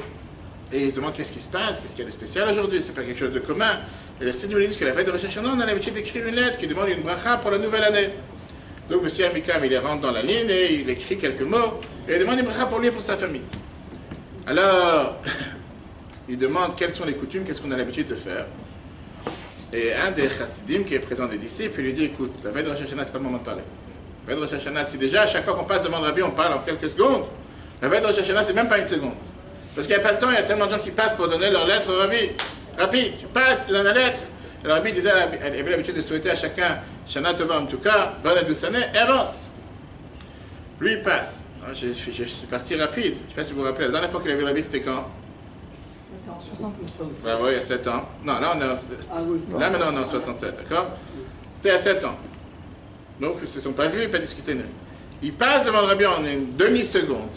et il se demande qu'est-ce qui se passe, qu'est-ce qu'il y a de spécial aujourd'hui, c'est pas quelque chose de commun. Et le Seigneur lui dit que la veille de Rosh Hashanah, on a l'habitude d'écrire une lettre qui demande une bracha pour la nouvelle année. Donc M. Amikam, il rentre dans la ligne et il écrit quelques mots et il demande une bracha pour lui et pour sa famille. Alors, il demande quelles sont les coutumes, qu'est-ce qu'on a l'habitude de faire. Et un des chassidim qui est présent des disciples, il lui dit, écoute, la veille de Rosh Hashanah, c'est pas le moment de parler. La veille de Rosh Hashanah, si déjà à chaque fois qu'on passe devant le Rabbi, on parle en quelques secondes, la veille de Rosh Hashanah, c'est même pas une seconde. Parce qu'il n'y a pas le temps, il y a tellement de gens qui passent pour donner leur lettre au Rabbi. Rabbi, tu passes, tu donnes la lettre. Le Rabbi disait, elle avait l'habitude de souhaiter à chacun Shana Tova en tout cas, bonne et douce année, et avance. Lui, il passe. Je suis parti rapide. Je ne sais pas si vous vous rappelez, la dernière fois qu'il a vu le Rabbi, c'était quand? Bah oui, il y a 7 ans. Non, là, là maintenant, on est en 67, d'accord? C'était à 7 ans. Donc, ils ne se sont pas vus et pas discuté. Il passe devant le Rabbi en une demi-seconde.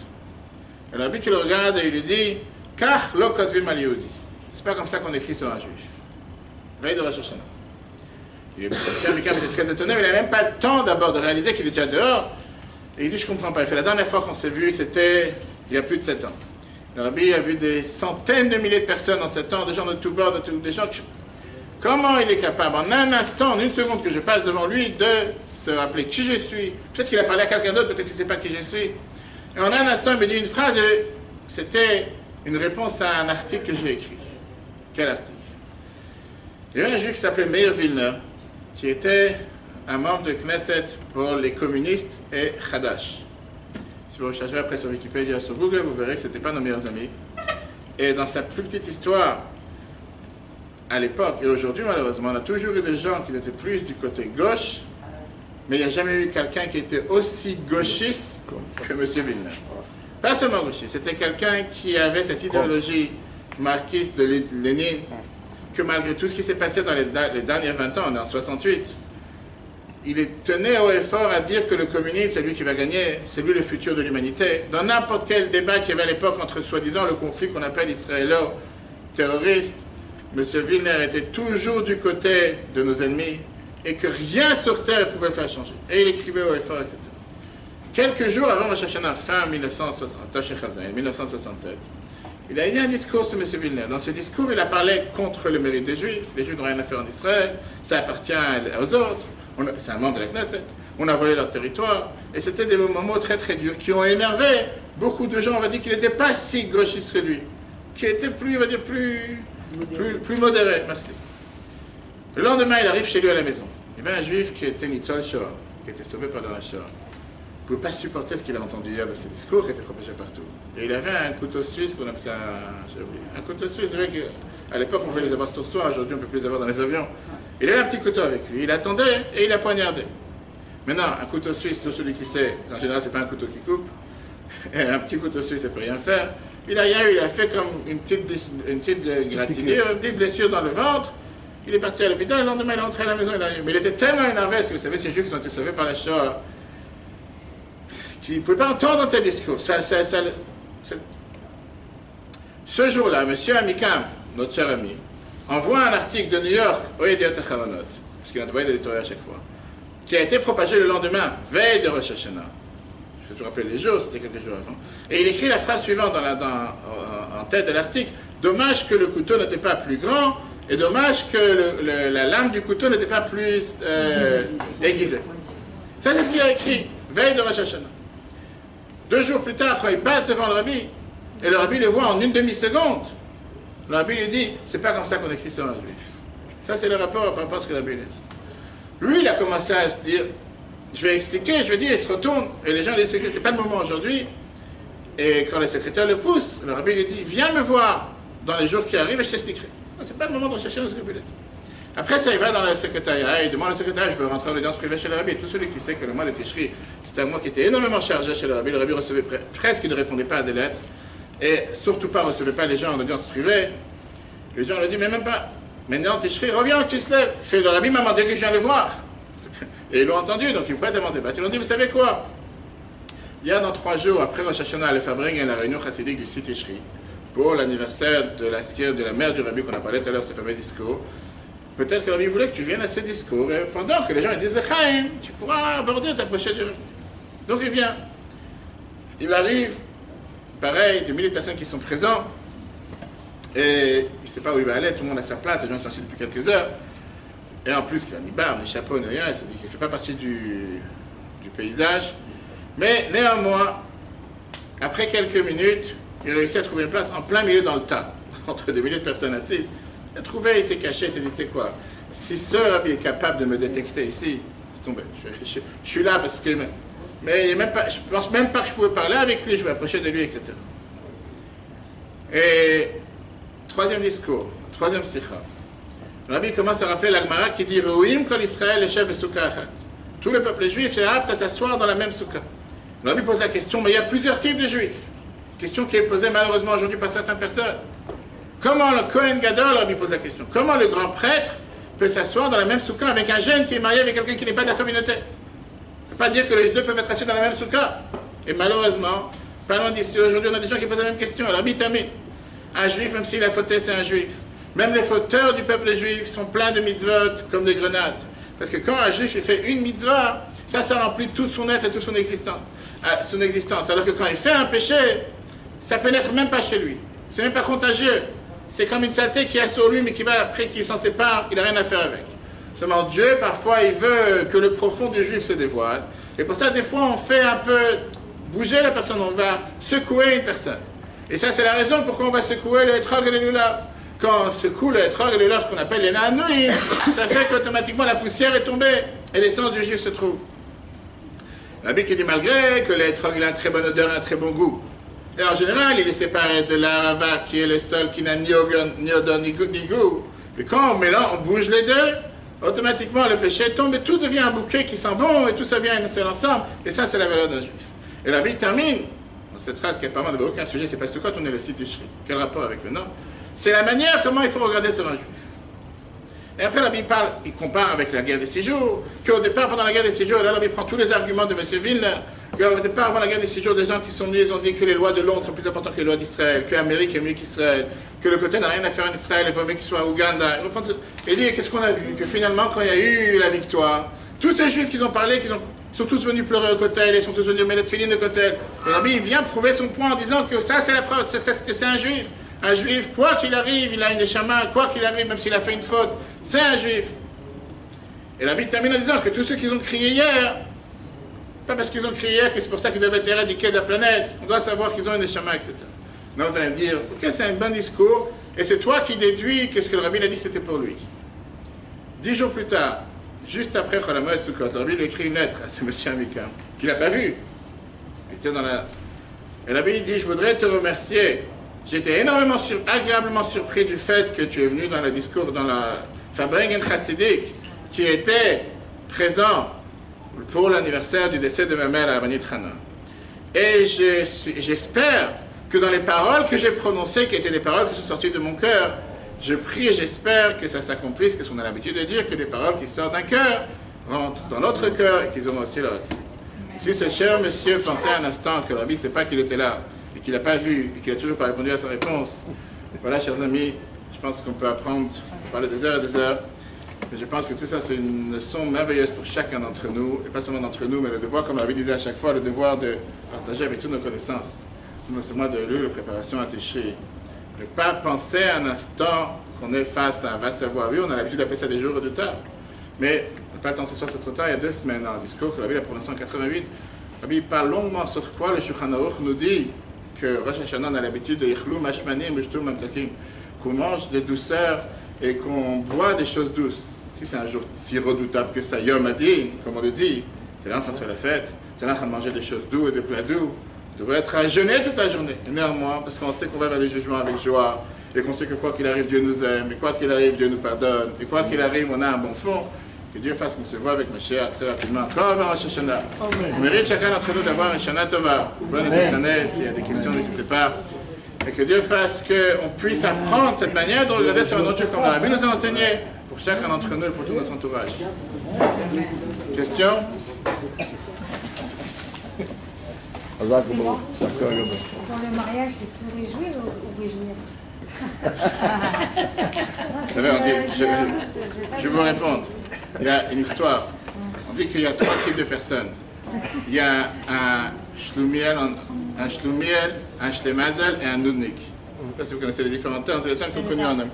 Et le Rabbi qui le regarde et il lui dit, Kach lo kotvim al Yehudi. C'est pas comme ça qu'on écrit sur un juif. Veille de Rosh Hashanah. Le Mikam était très étonné, mais il n'avait même pas le temps d'abord de réaliser qu'il était déjà dehors. Et il dit, je ne comprends pas. Il fait, la dernière fois qu'on s'est vu, c'était il y a plus de 7 ans. Le Rabbi a vu des centaines de milliers de personnes en 7 ans, des gens de tous bords, des gens qui... Comment il est capable, en un instant, en une seconde que je passe devant lui, de se rappeler qui je suis? Peut-être qu'il a parlé à quelqu'un d'autre, peut-être qu'il ne sait pas qui je suis. Et en un instant, il me dit une phrase, et c'était une réponse à un article que j'ai écrit. Quel article? Il y avait un juif qui s'appelait Meir Vilner, qui était un membre de Knesset pour les communistes et Hadash. Si vous recherchez après sur Wikipédia, sur Google, vous verrez que ce n'était pas nos meilleurs amis. Et dans sa plus petite histoire, à l'époque, et aujourd'hui malheureusement, on a toujours eu des gens qui étaient plus du côté gauche, mais il n'y a jamais eu quelqu'un qui était aussi gauchiste que M. Vilner. Pas seulement gauchiste, c'était quelqu'un qui avait cette idéologie marxiste de Lénine, que malgré tout ce qui s'est passé dans les derniers 20 ans, on est en 68, il tenait haut et fort à dire que le communisme, c'est lui qui va gagner, c'est lui le futur de l'humanité. Dans n'importe quel débat qu'il y avait à l'époque entre soi-disant le conflit qu'on appelle israélo-terroriste, M. Vilner était toujours du côté de nos ennemis et que rien sur Terre ne pouvait le faire changer. Et il écrivait haut et fort, etc. Quelques jours avant Rosh Hashanah, fin 1967, il a eu un discours sur M. Vilner. Dans ce discours, il a parlé contre le mérite des Juifs. Les Juifs n'ont rien à faire en Israël, ça appartient aux autres. C'est un membre de la Knesset. On a volé leur territoire. Et c'était des moments très très durs qui ont énervé beaucoup de gens. On va dire qu'il n'était pas si gauchiste que lui. Qui était plus, on va dire, plus modéré. Merci. Le lendemain, il arrive chez lui à la maison. Il y avait un juif qui était Nitzol Shoah, qui était sauvé par la Shoah. Il ne pouvait pas supporter ce qu'il a entendu hier de ses discours qui étaient propagés partout. Et il avait un couteau suisse qu'on appelle ça, j'ai oublié. Un couteau suisse, c'est vrai qu'à l'époque on pouvait les avoir sur soi, aujourd'hui on ne peut plus les avoir dans les avions. Il avait un petit couteau avec lui, il attendait et il a poignardé. Maintenant, un couteau suisse, tout celui qui sait, en général c'est pas un couteau qui coupe, et un petit couteau suisse ça ne peut rien faire. Il a fait comme une petite gratinure, une petite blessure dans le ventre. Il est parti à l'hôpital, le lendemain il est rentré à la maison, mais il était tellement énervé, parce que vous savez, ces juifs qui ont été sauvés par la Shoah, qu'il ne pouvait pas entendre tes discours. Ce jour-là, M. Amikam, notre cher ami, envoie un article de New York au Yediot Acharonot, parce qu'il a envoyé l'éditorial à chaque fois, qui a été propagé le lendemain, veille de Rosh Hashanah. Je vais vous rappeler les jours, c'était quelques jours avant. Et il écrit la phrase suivante en tête de l'article: dommage que le couteau n'était pas plus grand, et dommage que la lame du couteau n'était pas plus aiguisée. Ça, c'est ce qu'il a écrit, veille de Rosh Hashanah. 2 jours plus tard, quand il passe devant le Rabbi, et le Rabbi le voit en une demi-seconde, le Rabbi lui dit, c'est pas comme ça qu'on écrit sur un juif. Ça, c'est le rapport par rapport à ce que le Rabbi lui dit. Lui, il a commencé à se dire, je vais expliquer, je vais dire, il se retourne, et les gens lui disent, c'est pas le moment aujourd'hui. Et quand le secrétaire le pousse, le Rabbi lui dit, viens me voir dans les jours qui arrivent et je t'expliquerai. C'est pas le moment de rechercher ce que le Rabbi lui dit. Après ça, il va dans le secrétariat, il demande au secrétaire, je veux rentrer en audience privée chez le Rabbi. Et tout celui qui sait que le mois de Tishri, c'était un mois qui était énormément chargé chez le Rabbi recevait presque, il ne répondait pas à des lettres, et surtout pas, recevait pas les gens en audience privée. Les gens lui disent, mais même pas, maintenant Tishri, reviens, tu te lèves. Le Rabbi m'a demandé que je viens le voir. Et ils l'ont entendu, donc ils ne pouvaient pas tellement débattre. Ils l'ont dit, vous savez quoi? Il y a dans 3 jours, après Rosh Hashanah, à Lefabring, la réunion chassidique du site Tishri, pour l'anniversaire de la skir de la mère du Rabbi qu'on a parlé tout à l'heure, ce fameux discours. Peut-être que le Rabbi voulait que tu viennes à ce discours, et pendant que les gens disent le Chaim, tu pourras aborder ta prochaine du Rabbi. Donc il vient. Il arrive, pareil, des milliers de personnes qui sont présentes, et il ne sait pas où il va aller, tout le monde a sa place, les gens sont assis depuis quelques heures. Et en plus, il a ni barbe, ni chapeau, ni rien, c'est-à-dire qu'il ne fait pas partie du paysage. Mais néanmoins, après quelques minutes, il réussit à trouver une place en plein milieu dans le tas, entre des milliers de personnes assises. Il a trouvé, il s'est caché, il s'est dit, c'est quoi? Si ce Rabbi est capable de me détecter ici, laisse tomber. Je suis là parce que... Mais il est même pas, je ne pense même pas que je pouvais parler avec lui, je vais approcher de lui, etc. Et troisième discours, troisième sikha. Le Rabbi commence à rappeler la Gemara qui dit Rouim kol Israël yeshev besouka achat. Tout le peuple juif est apte à s'asseoir dans la même souka. Le Rabbi pose la question, mais il y a plusieurs types de juifs. Question qui est posée malheureusement aujourd'hui par certaines personnes. Comment le Kohen Gadol, le Rabbi pose la question, comment le grand prêtre peut s'asseoir dans la même souka avec un jeune qui est marié avec quelqu'un qui n'est pas de la communauté? On ne peut pas dire que les deux peuvent être assis dans la même souka. Et malheureusement, pas loin d'ici, aujourd'hui, on a des gens qui posent la même question. Alors, Rabbi, un juif, même s'il a fauté, c'est un juif. Même les fauteurs du peuple juif sont pleins de mitzvot comme des grenades. Parce que quand un juif il fait une mitzvah, ça remplit tout son être et toute son existence. Alors que quand il fait un péché, ça pénètre même pas chez lui. C'est même pas contagieux. C'est comme une saleté qui est sur lui, mais qui va après, qui s'en sépare, il n'a rien à faire avec. Seulement Dieu, parfois, il veut que le profond du juif se dévoile. Et pour ça, des fois, on fait un peu bouger la personne, on va secouer une personne. Et ça, c'est la raison pourquoi on va secouer le etrog et le lulav. Quand on secoue le etrog et le lulav, ce qu'on appelle les nanouïs, ça fait qu'automatiquement la poussière est tombée et l'essence du juif se trouve. La Bible qui dit malgré que le etrog il a une très bonne odeur et un très bon goût. Et en général, il est séparé de l'aravar qui est le sol qui n'a ni odeur ni goût. Et quand on mélange, on bouge les deux, automatiquement le péché tombe et tout devient un bouquet qui sent bon et tout ça vient un seul ensemble. Et ça, c'est la valeur d'un juif. Et la Bible termine, dans cette phrase qui apparemment n'avait aucun sujet, c'est pas sur quoi on est le site Ishri. Quel rapport avec le nom? C'est la manière comment il faut regarder sur un juif. Et après, la Bible parle, il compare avec la guerre des 6 jours, qu'au départ, pendant la guerre des 6 jours, là, la Bible prend tous les arguments de M. Wilner, qu'au départ, avant la guerre des 6 jours, des gens qui sont venus, ils ont dit que les lois de Londres sont plus importantes que les lois d'Israël, que l'Amérique est mieux qu'Israël, que le côté n'a rien à faire en Israël, il vaut mieux qu'il soit à Ouganda. Il dit, qu'est-ce qu'on a vu? Que finalement, quand il y a eu la victoire, tous ces juifs qui ont parlé, ils sont tous venus pleurer au Kotel, ils sont tous venus mettre filine au Kotel. Et Rabbi, il vient prouver son point en disant que ça, c'est la preuve, c'est un juif. Un juif, quoi qu'il arrive, il a une neshama, quoi qu'il arrive, même s'il a fait une faute, c'est un juif. Et Rabbi termine en disant que tous ceux qui ont crié hier, pas parce qu'ils ont crié hier que c'est pour ça qu'ils doivent être éradiqués de la planète, on doit savoir qu'ils ont une neshama, etc. Non, vous allez me dire, ok, c'est un bon discours, et c'est toi qui déduis que ce que le Rabbi a dit, c'était pour lui. 10 jours plus tard, juste après Chol HaMoed Sukkot, le Rabbi lui écrit une lettre à ce monsieur Amikam, qu'il n'a pas vu. Il était dans la... Et le Rabbi dit, je voudrais te remercier. J'étais agréablement surpris du fait que tu es venu dans le discours, dans la Fabringen Chassidik, qui était présent pour l'anniversaire du décès de ma mère à Abanit Hana. Et j'espère que dans les paroles que j'ai prononcées, qui étaient des paroles qui sont sorties de mon cœur, je prie et j'espère que ça s'accomplisse, que ce qu'on a l'habitude de dire, que des paroles qui sortent d'un cœur rentrent dans notre cœur et qu'ils auront aussi leur accès. Si ce cher monsieur pensait un instant que le Rabbi ne sait pas qu'il était là, et qu'il n'a pas vu, et qu'il n'a toujours pas répondu à sa réponse, voilà, chers amis, je pense qu'on peut apprendre, parler des heures et des heures, mais je pense que tout ça, c'est une leçon merveilleuse pour chacun d'entre nous, et pas seulement d'entre nous, mais le devoir, comme Rabbi disait à chaque fois, le devoir de partager avec toutes nos connaissances, tout ce mois de la préparation à Tishri. Ne pas penser un instant qu'on est face à un va savoir. Oui, on a l'habitude d'appeler ça des jours redoutables, mais on n'a pas le temps ce soir, c'est trop tard. Il y a 2 semaines, dans le discours que Rabbi a prononcé en 88, Rabbi parle longuement sur quoi le Shulchan Aruch nous dit que Rosh Hashanah, on a l'habitude de Yichlu Mashmanim Mishtu Mamtakim, qu'on mange des douceurs et qu'on boit des choses douces. Si c'est un jour si redoutable que ça, Yom Adin, comme on le dit, tu es là en train de faire la fête, tu es là en train de manger des choses douces et des plats doux, tu devrais être à jeûner toute la journée, et néanmoins, parce qu'on sait qu'on va vers le jugement avec joie, et qu'on sait que quoi qu'il arrive, Dieu nous aime, et quoi qu'il arrive, Dieu nous pardonne, et quoi qu'il arrive, on a un bon fond. Que Dieu fasse qu'on se voit avec Mashiach très rapidement. Encore avant Rosh Hashanah. On mérite chacun d'entre nous d'avoir un Shana Tova. Bonne année, s'il y a des questions, n'hésitez pas. Et que Dieu fasse qu'on puisse apprendre cette manière de regarder sur un autre juif comme la Rabbi nous a enseigné pour chacun d'entre nous et pour tout notre entourage. Question? Pour le mariage, c'est se réjouir ou réjouir? Vous savez, je vais vous répondre. Il y a une histoire. On dit qu'il y a 3 types de personnes. Il y a un shlumiel, un shlemazel et un nudnik. Je ne sais pas si vous connaissez les différents termes, c'est les termes qu'on connaît en homme.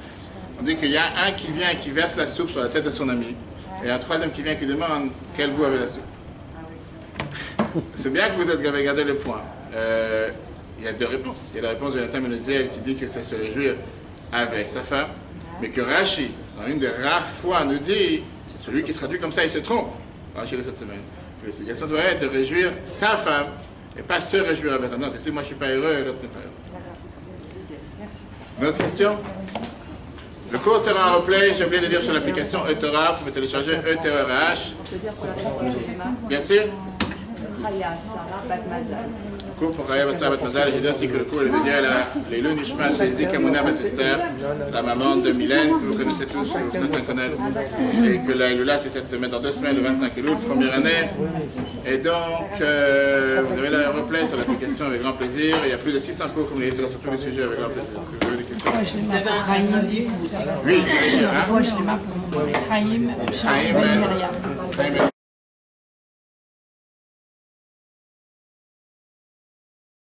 On dit qu'il y a un qui vient et qui verse la soupe sur la tête de son ami, et un troisième qui vient et qui demande quel goût avait la soupe. C'est bien que vous avez gardé le point. Il y a 2 réponses. Il y a la réponse de Nathan Menezel qui dit que c'est se réjouir avec sa femme, mais que Rashi, dans une des rares fois, nous dit, celui qui traduit comme ça, il se trompe. paracha de cette semaine. L'explication doit être de réjouir sa femme et pas se réjouir avec un autre. Et si moi je ne suis pas heureux, l'autre n'est pas heureux. Merci. Une autre question? Le cours sera en replay, j'ai oublié de dire sur l'application eTorah, vous pouvez télécharger eTorah. On peut dire pour la fête de Shema, Bien sûr. Chaya, Sarah, Bat Mazal. Le cours pour Chaya Bassar Bat Mazal, j'ai dit aussi que le cours est dédié à les Nishmat Bezik Amuna Bat Esther, la maman de Mylène, que vous connaissez tous, que certains connaissent, et que la Elula c'est cette semaine, dans 2 semaines, le 25 Elul, première année. Et donc, vous avez le replay sur l'application avec grand plaisir. Il y a plus de 600 cours communautaires sur tous les sujets avec grand plaisir. Si vous avez des questions. Vous avez un livre aussi. Oui, je vais dire. Moi, je l'ai marqué. Chaim, Myriam.